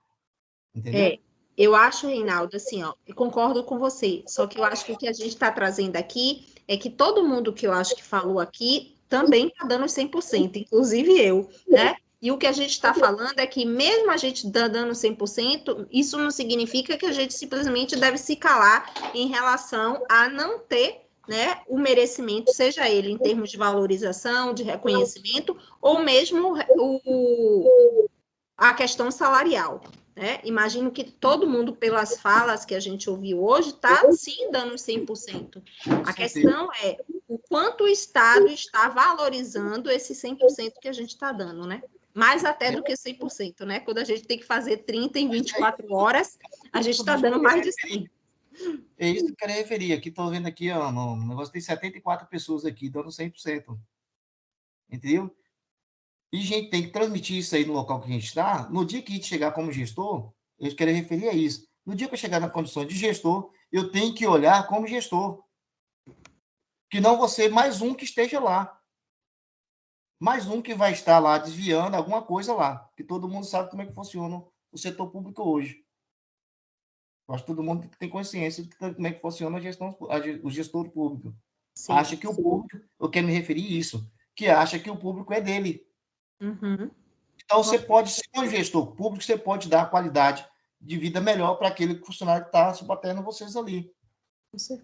Entendeu? Eu acho, Reinaldo, assim, ó, eu concordo com você, só que eu acho que o que a gente está trazendo aqui é que todo mundo que eu acho que falou aqui também está dando 100%, inclusive eu, né? E o que a gente está falando é que mesmo a gente dando 100%, isso não significa que a gente simplesmente deve se calar em relação a não ter, né, o merecimento, seja ele em termos de valorização, de reconhecimento, ou mesmo a questão salarial. Né? Imagino que todo mundo, pelas falas que a gente ouviu hoje, está sim dando 100%. A questão é o quanto o Estado está valorizando esse 100% que a gente está dando, né? Mais até do que 100%, né? Quando a gente tem que fazer 30 em 24 horas, a gente está dando mais de 100%. É isso que eu quero referir. Aqui, estou vendo aqui, ó, no negócio tem 74 pessoas aqui dando 100%. Entendeu? E a gente tem que transmitir isso aí no local que a gente está. No dia que a gente chegar como gestor, eu quero referir a isso. No dia que eu chegar na condição de gestor, eu tenho que olhar como gestor. Que não você mais um que esteja lá. Mais um que vai estar lá desviando alguma coisa lá. Que todo mundo sabe como é que funciona o setor público hoje. Eu acho que todo mundo tem consciência de como é que funciona o gestor público. Sim, acha que o público, eu quero me referir a isso, que acha que o público é dele. Uhum. Então, você pode, ser um gestor público, você pode dar qualidade de vida melhor para aquele funcionário que está subalterno a vocês ali.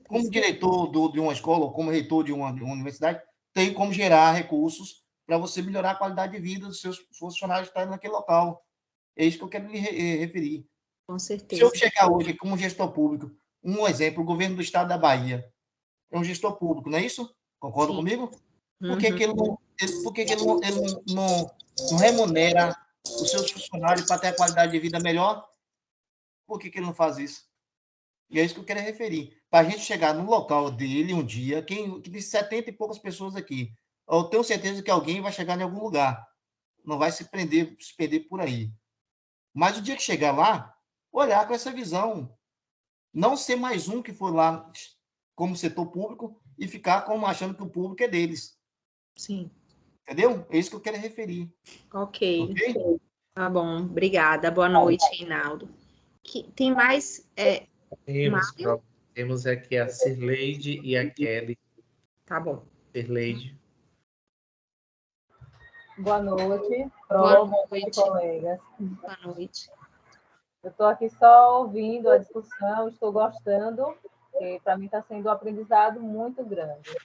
Como diretor de uma escola, ou como reitor de uma universidade, tem como gerar recursos para você melhorar a qualidade de vida dos seus funcionários que estão naquele local. É isso que eu quero me referir. Com certeza. Se eu chegar hoje como gestor público, um exemplo, o governo do estado da Bahia é um gestor público, não é isso? Concorda comigo? Por que ele não remunera os seus funcionários para ter a qualidade de vida melhor? Por que ele não faz isso? E é isso que eu quero referir. Para a gente chegar no local dele um dia, que tem 70 e poucas pessoas aqui, eu tenho certeza que alguém vai chegar em algum lugar. Não vai se perder por aí. Mas o dia que chegar lá, olhar com essa visão. Não ser mais um que foi lá como setor público e ficar como achando que o público é deles. Sim. Entendeu? É isso que eu quero referir. Ok. Tá bom. Obrigada. Boa noite, Reinaldo. Tem mais... Temos aqui a Cirleide e a Kelly. Tá bom. Cirleide. Boa noite, Boa noite, colegas. Boa noite. Eu estou aqui só ouvindo a discussão, estou gostando, porque para mim está sendo um aprendizado muito grande.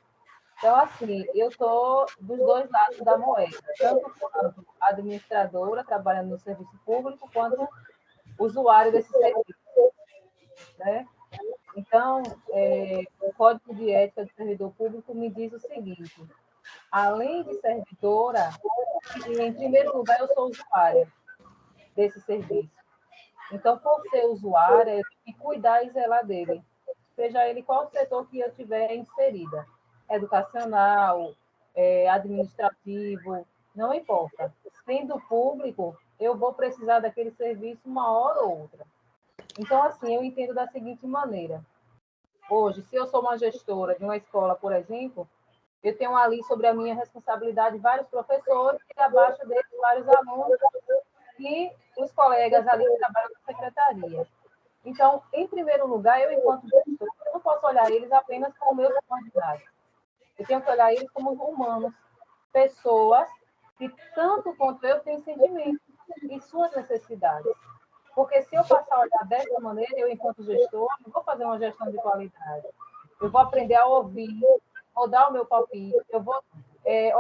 Então, assim, eu estou dos dois lados da moeda, tanto quanto administradora, trabalhando no serviço público, quanto usuário desse serviço. Né? Então, o Código de Ética do Servidor Público me diz o seguinte: além de servidora, em primeiro lugar, eu sou usuária desse serviço. Então, por ser usuária, eu tenho que cuidar e zelar dele, seja ele qual setor que eu tiver inserida, educacional, administrativo, não importa. Sendo público, eu vou precisar daquele serviço uma hora ou outra. Então, assim, eu entendo da seguinte maneira. Hoje, se eu sou uma gestora de uma escola, por exemplo, eu tenho ali sobre a minha responsabilidade vários professores e abaixo deles vários alunos e os colegas ali que trabalham na secretaria. Então, em primeiro lugar, eu, enquanto gestor, não posso olhar eles apenas como meus subordinados. Eu tenho que olhar eles como humanos, pessoas que, tanto quanto eu, têm sentimentos e suas necessidades. Porque se eu passar a olhar dessa maneira, eu, enquanto gestor, não vou fazer uma gestão de qualidade. Eu vou aprender a ouvir, vou dar o meu palpite, eu vou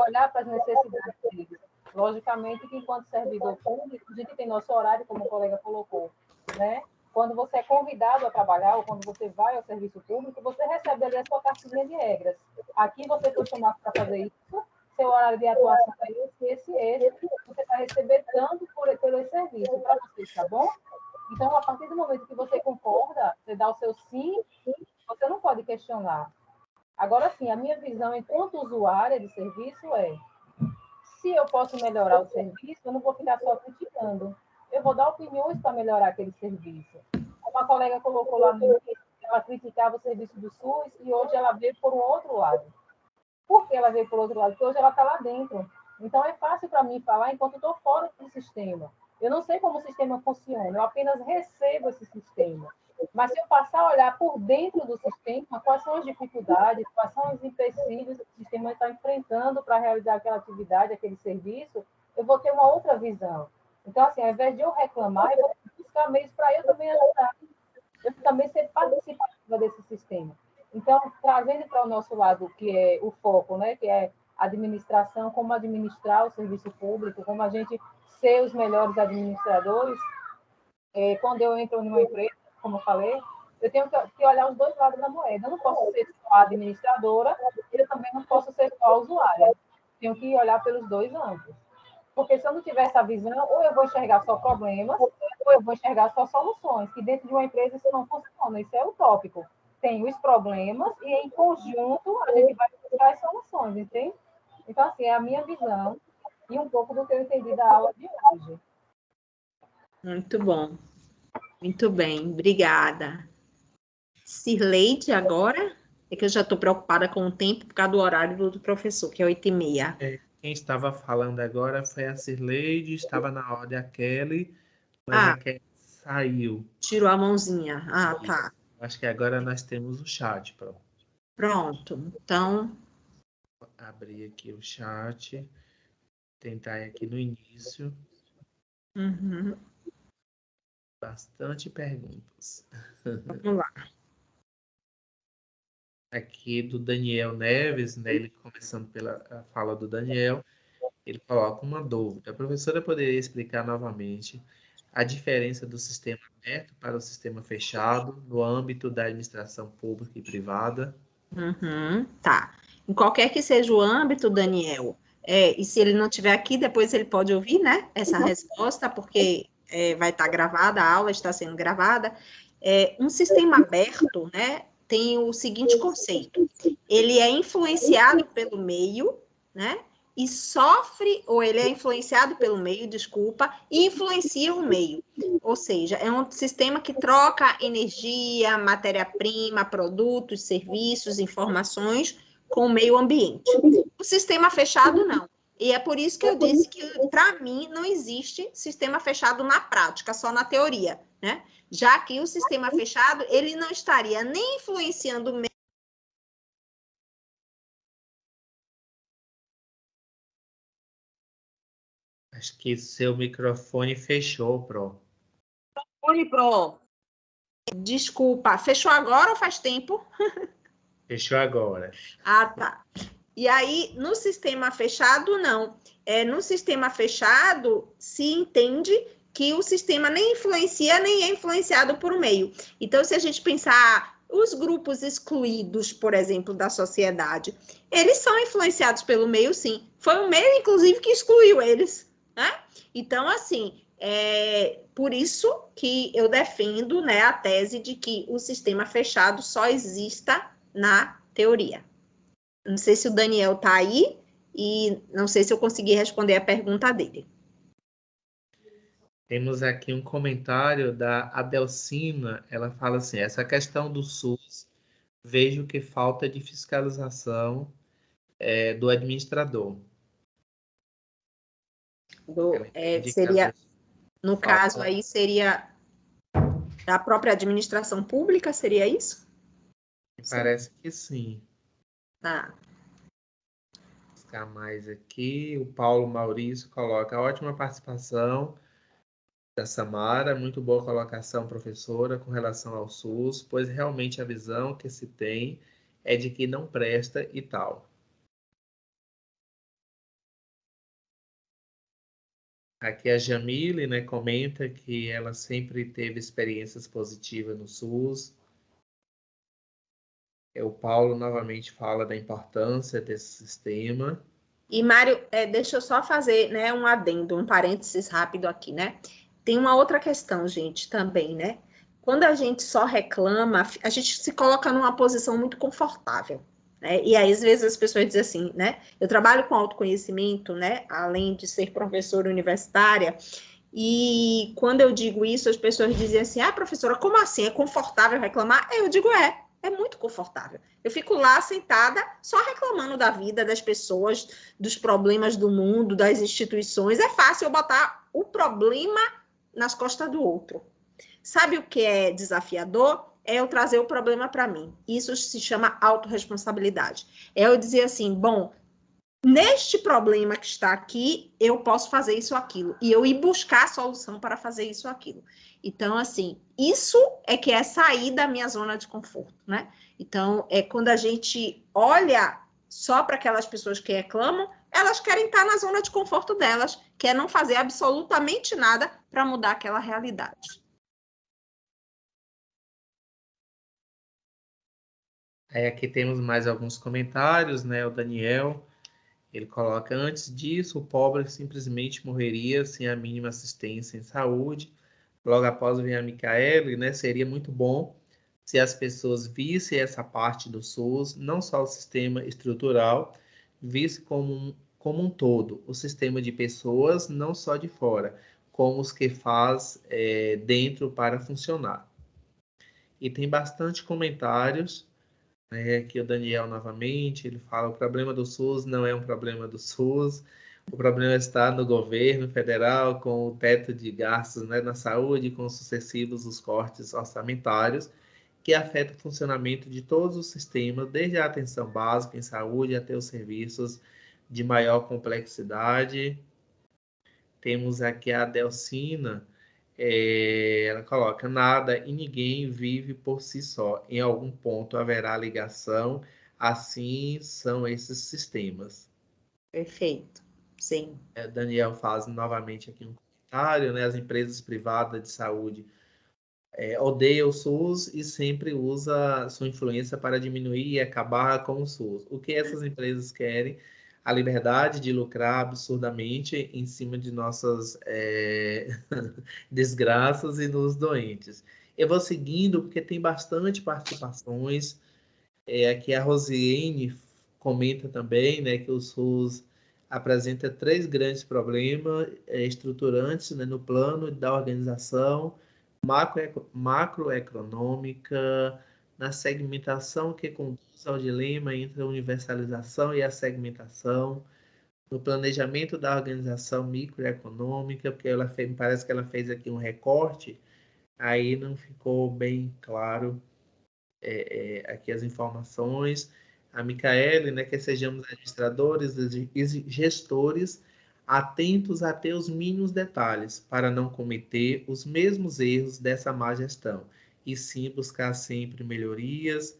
olhar para as necessidades deles. Logicamente que, enquanto servidor público, a gente tem nosso horário, como o colega colocou, né? Quando você é convidado a trabalhar ou quando você vai ao serviço público, você recebe ali a sua cartilha de regras. Aqui você foi chamado para fazer isso, seu horário de atuação é esse. Você vai receber tanto pelo serviço para você, tá bom? Então, a partir do momento que você concorda, você dá o seu sim, você não pode questionar. Agora, sim, a minha visão enquanto usuária de serviço é: se eu posso melhorar o serviço, eu não vou ficar só criticando. Eu vou dar opiniões para melhorar aquele serviço. Uma colega colocou lá no início que ela criticava o serviço do SUS e hoje ela veio por um outro lado. Por que ela veio por outro lado? Porque hoje ela está lá dentro. Então, é fácil para mim falar enquanto eu estou fora do sistema. Eu não sei como o sistema funciona, eu apenas recebo esse sistema. Mas se eu passar a olhar por dentro do sistema, quais são as dificuldades, quais são os empecilhos que o sistema está enfrentando para realizar aquela atividade, aquele serviço, eu vou ter uma outra visão. Então, assim, ao invés de eu reclamar, eu vou buscar meios para eu também ajudar. Eu também ser participativa desse sistema. Então, trazendo para o nosso lado, que é o foco, né, que é administração, como administrar o serviço público, como a gente ser os melhores administradores, quando eu entro numa empresa, como eu falei, eu tenho que olhar os dois lados da moeda. Eu não posso ser só administradora, e eu também não posso ser só usuária. Tenho que olhar pelos dois ângulos. Porque se eu não tiver essa visão, ou eu vou enxergar só problemas, ou eu vou enxergar só soluções, que dentro de uma empresa isso não funciona, isso é utópico. Tem os problemas e, em conjunto, a gente vai buscar as soluções, entende? Então, assim, é a minha visão e um pouco do que eu entendi da aula de hoje. Muito bom. Muito bem, obrigada. Cirleide, agora? É que eu já estou preocupada com o tempo por causa do horário do professor, que é 8h30. Quem estava falando agora foi a Cirleide, estava na ordem a Kelly, mas a Kelly saiu. Tirou a mãozinha. Ah, tá. Acho que agora nós temos o chat, pronto. Pronto, então... Vou abrir aqui o chat, tentar ir aqui no início. Uhum. Bastante perguntas. Vamos lá. Aqui do Daniel Neves, né, ele começando pela fala do Daniel, ele coloca uma dúvida. A professora poderia explicar novamente a diferença do sistema aberto para o sistema fechado no âmbito da administração pública e privada? Tá. Em qualquer que seja o âmbito, Daniel, e se ele não estiver aqui, depois ele pode ouvir, né, essa resposta, porque vai estar gravada, a aula está sendo gravada. Um sistema aberto, né, tem o seguinte conceito: ele é influenciado pelo meio, né, e sofre, ou ele é influenciado pelo meio, desculpa, e influencia o meio. Ou seja, é um sistema que troca energia, matéria-prima, produtos, serviços, informações com o meio ambiente. O sistema fechado, não. E é por isso que eu disse que, para mim, não existe sistema fechado na prática, só na teoria, né? Já que o sistema fechado, ele não estaria nem influenciando o meio. Acho que seu microfone fechou, Pro. Microfone, Pro. Desculpa, fechou agora ou faz tempo? Fechou agora. Ah, tá. E aí, no sistema fechado, não. No sistema fechado, se entende que o sistema nem influencia, nem é influenciado por um meio. Então, se a gente pensar os grupos excluídos, por exemplo, da sociedade, eles são influenciados pelo meio, sim. Foi o meio, inclusive, que excluiu eles, né? Então, assim, por isso que eu defendo, né, a tese de que o sistema fechado só exista na teoria. Não sei se o Daniel está aí e não sei se eu consegui responder a pergunta dele. Temos aqui um comentário da Adelcina. Ela fala assim: essa questão do SUS, vejo que falta de fiscalização do administrador. Seria, no caso aí, seria da própria administração pública, seria isso? Parece que sim. Tá. Vou buscar mais aqui. O Paulo Maurício coloca: ótima participação da Samara, muito boa colocação, professora, com relação ao SUS, pois realmente a visão que se tem é de que não presta e tal. Aqui a Jamile, né, comenta que ela sempre teve experiências positivas no SUS. O Paulo novamente fala da importância desse sistema. E, Mário, deixa eu só fazer, né, um adendo, um parênteses rápido aqui, né? Tem uma outra questão, gente, também, né? Quando a gente só reclama, a gente se coloca numa posição muito confortável, né? E aí, às vezes, as pessoas dizem assim, né? Eu trabalho com autoconhecimento, né? Além de ser professora universitária. E quando eu digo isso, as pessoas dizem assim, professora, como assim? É confortável reclamar? Eu digo, é muito confortável. Eu fico lá sentada, só reclamando da vida, das pessoas, dos problemas do mundo, das instituições. É fácil eu botar o problema nas costas do outro. Sabe o que é desafiador? É eu trazer o problema para mim. Isso se chama autorresponsabilidade. É eu dizer assim, bom, neste problema que está aqui, eu posso fazer isso ou aquilo. E eu ir buscar a solução para fazer isso ou aquilo. Então, assim, isso é que é sair da minha zona de conforto, né? Então, quando a gente olha só para aquelas pessoas que reclamam, elas querem estar na zona de conforto delas, que é não fazer absolutamente nada para mudar aquela realidade. Aqui temos mais alguns comentários, né? O Daniel, ele coloca, antes disso, o pobre simplesmente morreria sem a mínima assistência em saúde. Logo após vem a Micaele, né? Seria muito bom se as pessoas vissem essa parte do SUS, não só o sistema estrutural, visse como um todo, o sistema de pessoas, não só de fora, como os que faz dentro para funcionar. E tem bastante comentários. Aqui o Daniel novamente, ele fala, o problema do SUS não é um problema do SUS, o problema está no governo federal, com o teto de gastos, né, na saúde, com os sucessivos os cortes orçamentários, que afeta o funcionamento de todos os sistemas, desde a atenção básica em saúde até os serviços de maior complexidade. Temos aqui a Delcina, ela coloca, nada e ninguém vive por si só. Em algum ponto haverá ligação, assim são esses sistemas. Perfeito, sim. Daniel faz novamente aqui um comentário, né? As empresas privadas de saúde odeiam o SUS e sempre usa sua influência para diminuir e acabar com o SUS. O que essas empresas querem? A liberdade de lucrar absurdamente em cima de nossas desgraças e nos doentes. Eu vou seguindo porque tem bastante participações. Aqui a Rosiane comenta também, né, que o SUS apresenta 3 grandes problemas estruturantes, né, no plano da organização macroeconômica, na segmentação que conduz ao dilema entre a universalização e a segmentação, no planejamento da organização microeconômica, porque parece que ela fez aqui um recorte, aí não ficou bem claro aqui as informações. A Micaele, né, que sejamos administradores e gestores atentos até os mínimos detalhes, para não cometer os mesmos erros dessa má gestão, e sim buscar sempre melhorias.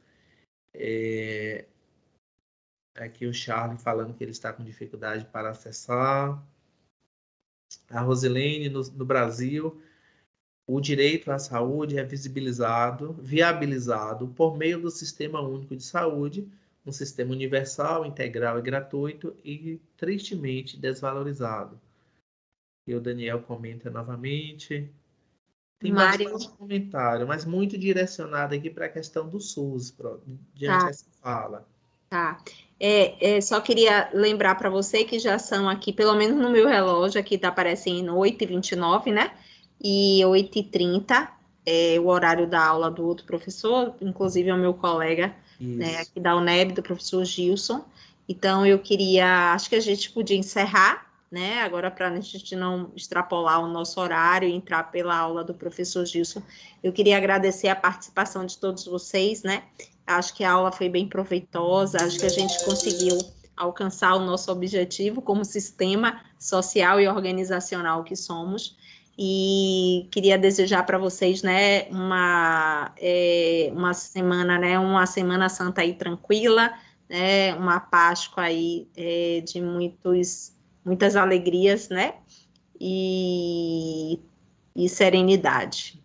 Aqui o Charlie falando que ele está com dificuldade para acessar. A Rosilene, no Brasil, o direito à saúde é viabilizado por meio do Sistema Único de Saúde, um sistema universal, integral e gratuito e tristemente desvalorizado. E o Daniel comenta novamente. Tem bastante comentário, mas muito direcionado aqui para a questão do SUS, diante dessa fala. Tá. Só queria lembrar para você que já são aqui, pelo menos no meu relógio, aqui está aparecendo 8h29, né? E 8h30 é o horário da aula do outro professor, inclusive é o meu colega, né, aqui da UNEB, do professor Gilson. Então, eu queria, acho que a gente podia encerrar, né, agora para a gente não extrapolar o nosso horário e entrar pela aula do professor Gilson. Eu queria agradecer a participação de todos vocês, né? Acho que a aula foi bem proveitosa, acho que a gente conseguiu alcançar o nosso objetivo como sistema social e organizacional que somos. E queria desejar para vocês, né, uma semana, né, uma Semana Santa aí tranquila, né, uma Páscoa aí de muitas alegrias, né, e serenidade.